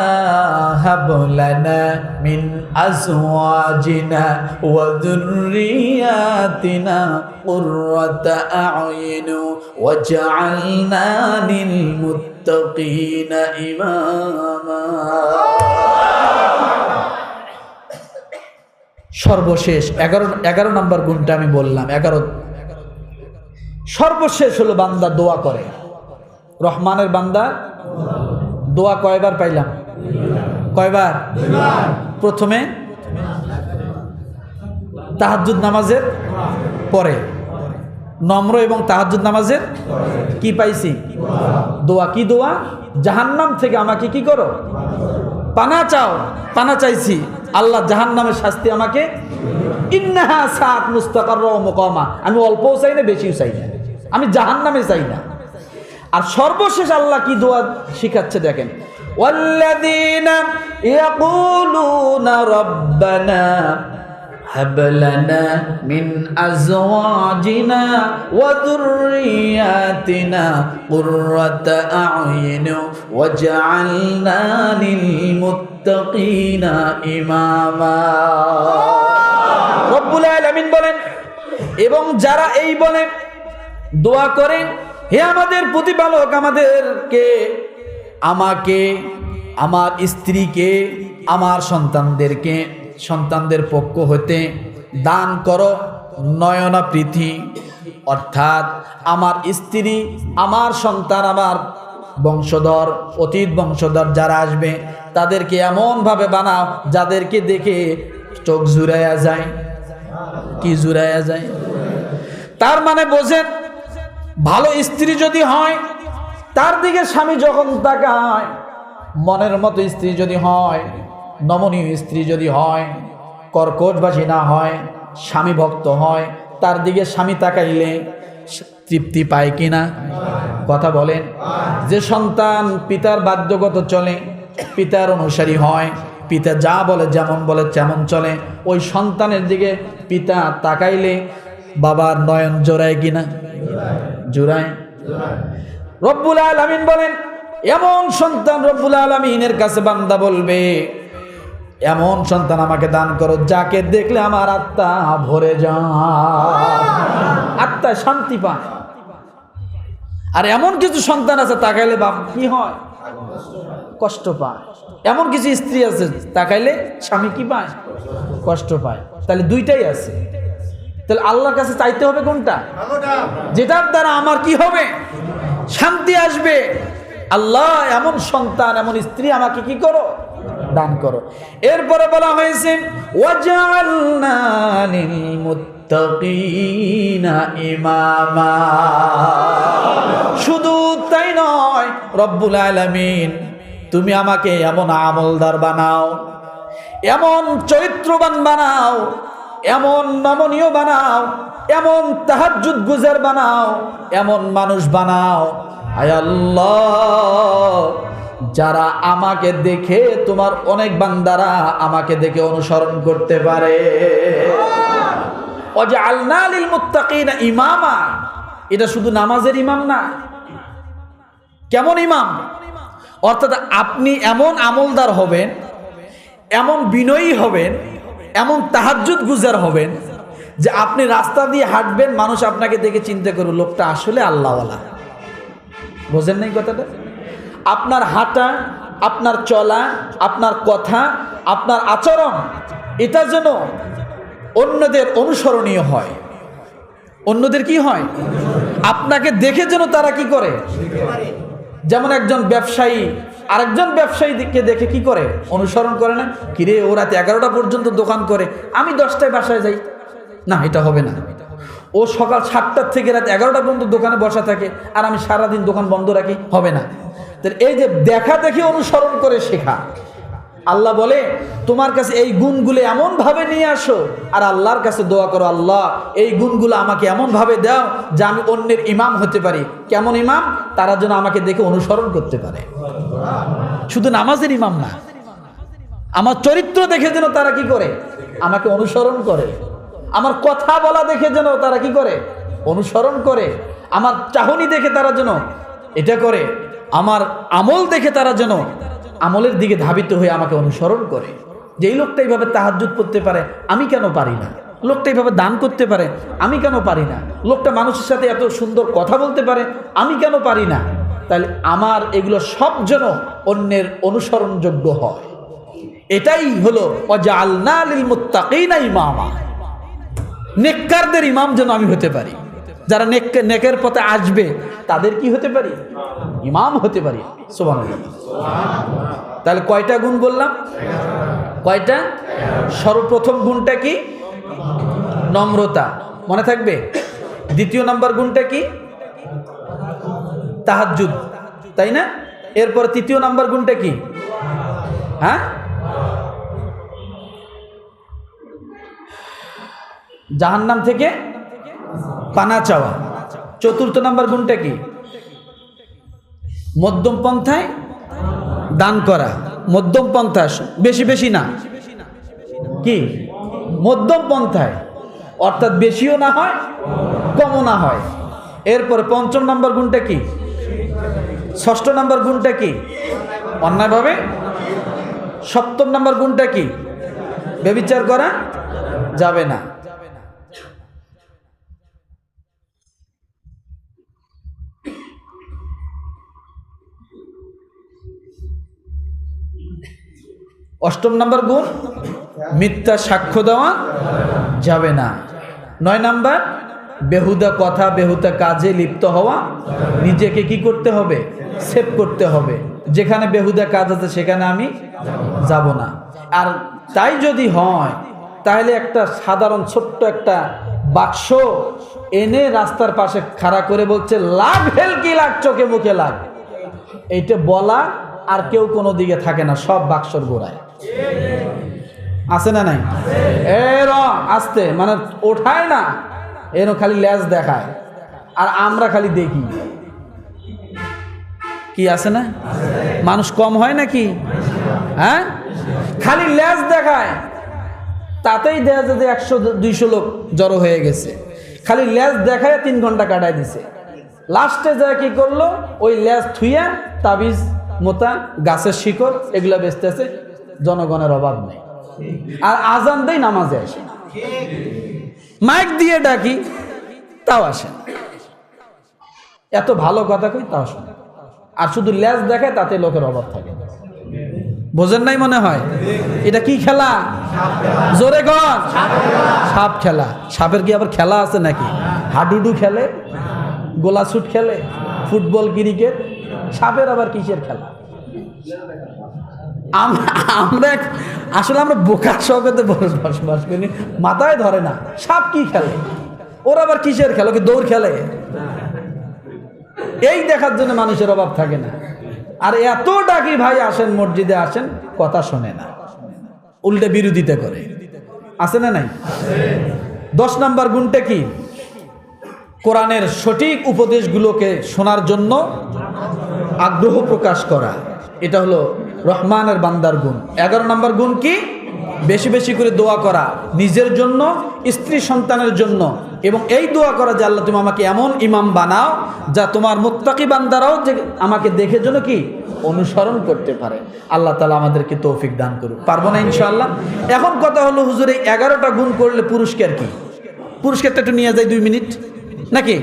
হাব লানা মিন আজওয়াজিনা ওয়া যুররিয়াতিনা কুররাতা আ'য়ুন ওয়াজআলনা লিল মুত্তাকিনা ইমামা। সর্বশেষ 11 নাম্বার গুণটা আমি বললাম। 11 সর্বশেষ হলো বান্দা দোয়া করে। রহমানের বান্দা দোয়া কয়বার পাইলাম? কয়বার? প্রথমে তাহাজ্জুদ নামাজের পরে, নম্র এবং তাহাজ্জুদ নামাজের কি পাইছি? দোয়া। কি দোয়া? জাহান্নাম থেকে আমাকে কি করো? পানা চাও। পানা চাইছি, আল্লাহ জাহান্নামের শাস্তি আমাকে, ইন্নাহা সাআত মুস্তাকাররা ওয়া মুকামা, আমি অল্পও চাই না, বেশিও চাই না, আমি জাহান্নামে চাই না। আর সর্বশেষ আল্লাহ কি দোয়া শিখাচ্ছে দেখেন, ওয়াল্লাযীনা ইয়াকুলুনা রাব্বানা হাব লানা মিন আজওয়াজিনা ওয়া যুররিয়াতিনা কুররাতা আ'য়ুন ওয়াজআলনা লিল মুত্তাকিনা ইমামা। রব্বুল আলামিন বলেন, এবং যারা এই বলে দোয়া করে, হে আমাদের প্রতিপালক, আমাকে, আমার স্ত্রীকে, আমার সন্তানদের পক্ষ হতে দান করো নয়না প্রীতি, অর্থাৎ আমার স্ত্রী, আমার সন্তান, আমার বংশধর, অতীত বংশধর যারা আসবে, তাদেরকে এমনভাবে বানাও যাদেরকে দেখে চোখ জুড়াইয়া যায়। কি জুড়াইয়া যায়? তার মানে বোঝেন, ভালো স্ত্রী যদি হয়, তার দিকে স্বামী যখন তাকায়, মনের মতো স্ত্রী যদি হয়, নমনীয় স্ত্রী যদি হয়, কর্কশবাসী না হয়, স্বামী ভক্ত হয়, তার দিকে স্বামী তাকাইলে তৃপ্তি পায় কিনা? কথা বলেন। যে সন্তান পিতার বাধ্যগত চলে, পিতার অনুসারী হয়, পিতা যা বলে, যেমন বলে তেমন চলে, ওই সন্তানের দিকে পিতা তাকাইলে বাবার নয়ন জোড়ায় কিনা? জোড়ায়। রব্বুল আলামিন বলেন, এমন সন্তান রব্বুল আলামিনের কাছে বান্দা বলবে, এমন সন্তান আমাকে দান করো যাকে দেখলে আমার আত্মা ভরে যায়, আত্মা শান্তি পায়। আর এমন কিছু সন্তান আছে তাকাইলে বাপ কি হয়? কষ্ট পায়। এমন কিছু স্ত্রী আছে তাকাইলে স্বামী কি পায়? কষ্ট পায়। তাহলে দুইটাই আছে। তাহলে আল্লাহর কাছে চাইতে হবে কোনটা? যেটার দ্বারা আমার কি হবে? শান্তি আসবে। আল্লাহ, এমন সন্তান, এমন স্ত্রী আমাকে কি করো? দান করো। এরপরে বলা হয়েছে, ওয়াজআলনা লিল মুত্তাকিনা ইমামা। শুধু তাই নয়, রব্বুল আলামিন তুমি আমাকে এমন আমলদার বানাও, এমন চরিত্রবান বানাও, এমন নমনীয় বানাও, এমন তাহাজ্জুদ গুজার বানাও, এমন মানুষ বানাও, আয় আল্লাহ, যারা আমাকে দেখে, তোমার অনেক বান্দারা আমাকে দেখে অনুসরণ করতে পারে। ওয়াজআলনা লিল মুত্তাকিনা ইমামা, এটা শুধু নামাজের ইমাম না। কেমন ইমাম? অর্থাৎ আপনি এমন আমলদার হবেন, এমন বিনয়ী হবেন, এমন তাহাজ্জুদ গুজার হবেন যে আপনি রাস্তা দিয়ে হাঁটবেন, মানুষ আপনাকে দেখে চিন্তা করবে লোকটা আসলে আল্লাহওয়ালা। বোঝেন নাই কথাটা? আপনার হাঁটা, আপনার চলা, আপনার কথা, আপনার আচরণ, এটা যেন অন্যদের অনুসরণীয় হয়। অন্যদের কি হয়? আপনাকে দেখে যেন তারা কি করে, যেমন একজন ব্যবসায়ী আরেকজন ব্যবসায়ীকে দেখে কি করে, অনুসরণ করে না। কিরে, ও রাত 11টা পর্যন্ত দোকান করে, আমি 10টায় বাসায় যাই, না এটা হবে না। ও সকাল 7টার থেকে রাত 11টা পর্যন্ত দোকানে বসা থাকে, আর আমি সারাদিন দোকান বন্ধ রাখি, হবে না। তাহলে এই যে দেখা দেখি অনুসরণ করে শেখা, আল্লাহ বলে তোমার কাছে এই গুণগুলো এমনভাবে নিয়ে আসো, আর আল্লাহর কাছে দোয়া করো, আল্লাহ এই গুণগুলো আমাকে এমনভাবে দাও যে আমি অন্যের ইমাম হতে পারি। কেমন ইমাম? তারা যেন আমাকে দেখে অনুসরণ করতে পারে। শুধু নামাজের ইমাম না, আমার চরিত্র দেখে যেন তারা কি করে, আমাকে অনুসরণ করে। আমার কথা বলা দেখে যেন তারা কি করে, অনুসরণ করে। আমার চাহনি দেখে তারা যেন এটা করে। আমার আমল দেখে তারা যেন আমলের দিকে ধাবিত হয়ে আমাকে অনুসরণ করে। যে এই লোকটা এইভাবে তাহাজ্জুদ পড়তে পারে, আমি কেন পারি না? লোকটা এইভাবে দান করতে পারে, আমি কেন পারি না? লোকটা মানুষের সাথে এত সুন্দর কথা বলতে পারে, আমি কেন পারি না? তাহলে আমার এগুলো সব যেন অন্যের অনুসরণযোগ্য হয়। এটাই হলো ওয়াজআলনা লিল মুত্তাকিনা ইমামা, নেককারদের ইমাম যেন আমি হতে পারি। যারা নেকের পথে আসবে তাদের কি হতে পারি? ইমাম হতে পারি। সুবহানাল্লাহ। তাহলে কয়টা গুণ বললাম? কয়টা? সর্বপ্রথম গুণটা কি? নম্রতা, মনে থাকবে। দ্বিতীয় নাম্বার গুণটা কি? তাহাজ্জুদ, তাই না? এরপর তৃতীয় নাম্বার গুণটা কি? হ্যাঁ, জাহান্নাম থেকে পানা চাওয়া। চতুর্থ নাম্বার গুণটা কি? মধ্যম পন্থায় দান করা। মধ্যম পন্থা, বেশি বেশি না, কি মধ্যম পন্থায়, অর্থাৎ বেশিও না হয় কমও না হয়। এরপরে পঞ্চম নাম্বার গুণটা কি? ষষ্ঠ নাম্বার গুণটা কি? অন্যায়ভাবে। সপ্তম নাম্বার গুণটা কি? ব্যভিচার করা যাবে না। অষ্টম নাম্বার গুণ, মিথ্যা সাক্ষ্য দেওয়া যাবে না। 9 নাম্বার, বেহুদা কথা বেহুদা কাজে লিপ্ত হওয়া, নিজেকে কি করতে হবে? সেভ করতে হবে। যেখানে বেহুদা কাজ আছে সেখানে আমি যাব না। আর তাই যদি হয় তাহলে একটা সাধারণ ছোট্ট একটা বাক্স এনে রাস্তার পাশে খাড়া করে বলছে লাভ হেল কি লাগ, চোখে মুখে লাগ, এইটা বলা, আর কেউ কোনো দিকে থাকে না, সব বাক্সর গোড়ায় আছে না নাই? এর আসতে মানে ওঠায় না, এর খালি লেজ দেখায়, আর আমরা খালি দেখি। কি আছে না? মানুষ কম হয় নাকি? হ্যাঁ, খালি লেজ দেখায়, তাতেই দেখা যায় যে 100-200 লোক জড়ো হয়ে গেছে। খালি লেজ দেখায় 3 ঘন্টা কাটায় দিছে। লাস্টে যায় কি করলো? ওই লেজ থুইয়া তাবিজ মোতা, গাছের শিকড় এগুলা বেচতেছে। জনগণের অভাব নেই। আর আজান দেই, নামাজে আসে, মাইক দিয়ে ডাকি, তাও আসে। এত ভালো কথা কই, তাও শোনে। আর শুধু লেজ দেখায়, তাতে লোকের অভাব থাকে। বোঝেন নাই মনে হয়? এটা কি খেলা? জোরে কর। সাপ খেলা। সাপের কি আবার খেলা আছে নাকি? হাডুডু খেলে, গোলা শুট খেলে, ফুটবল, ক্রিকেট। সাপের আবার কিসের খেলা? আমরা আসলে আমরা বোকার শখতে বসবাস করি, মাথায় ধরে না সাপ কি খেলে, ওরা আবার কিসের খেলা? কি দৌড় খেলে? এই দেখার জন্য মানুষের অভাব থাকে না। আর এত ডাকি ভাই আসেন, মসজিদে আসেন, কথা শোনে না, উল্টে বিরোধিতা করে। আছে না নাই? 10 নাম্বার গুণটা কি? কোরআনের সঠিক উপদেশগুলোকে শোনার জন্য আগ্রহ প্রকাশ করা। এটা হলো রহমানের বান্দার গুণ। 11 নাম্বার গুণ কি? বেশি বেশি করে দোয়া করা, নিজের জন্য স্ত্রী সন্তানের জন্য, এবং এই দোয়া করা যে আল্লাহ তুমি আমাকে এমন ইমাম বানাও যা তোমার মুত্তাকি বান্দারাও যে আমাকে দেখে জন্য কি অনুসরণ করতে পারে। আল্লাহ তাআলা আমাদেরকে তৌফিক দান করুক। পারবো না ইনশাআল্লাহ? এখন কথা হলো হুজুর এই 11টা গুণ করলে পুরস্কার কি? পুরস্কারটা একটু নিয়ে যাই 2 মিনিট নাকি?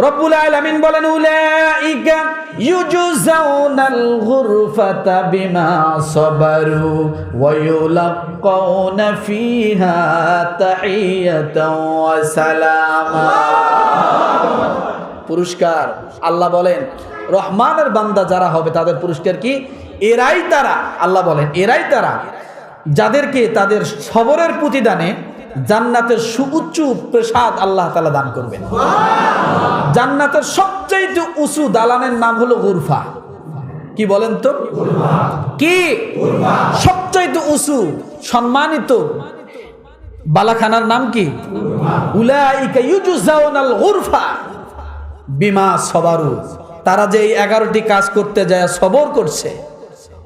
রব্বুল আলামিন বলেন উলাইকা ইউজজাউনাল গুরফাতা বিমা সাবারু ওয়া ইউলাক্কাউনা ফিহা তাহিয়াতাও ওয়া সালামা। পুরস্কার আল্লাহ বলেন রহমানের বান্দা যারা হবে তাদের পুরস্কার কি? এরাই তারা, আল্লাহ বলেন এরাই তারা যাদেরকে তাদের সবরের প্রতিদানে জান্নাতের সুউচ্চ প্রসাদ আল্লাহ তাআলা দান করবেন। জান্নাতের সবচেয়ে উঁচু দালানের নাম হলো গুরফা। কি বলেন তো? কি সবচেয়ে উঁচু সম্মানিত বালাখানার নাম কি? উলাইকা ইউজজাউনাল গুরফা বিমা সাবারু। তারা যে এই 11টি কাজ করতে যায় সবর করছে,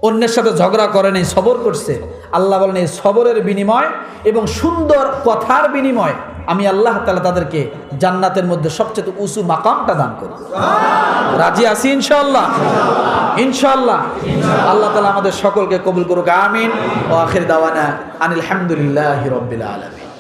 অন্যের সাথে ঝগড়া করে নেই, সবর করছে, আল্লাহ বলেন এই সবরের বিনিময় এবং সুন্দর কথার বিনিময় আমি আল্লাহ তাআলা তাদেরকে জান্নাতের মধ্যে সবচেয়ে উঁচু মাকামটা দান করব। রাজি আছি ইনশাআল্লাহ? ইনশাআল্লাহ। আল্লাহ তাআলা আমাদের সকলকে কবুল করুক, আমিন। ওয়া আখির দাওয়ানা আনিল হামদুলিল্লাহি রাব্বিল আলামিন।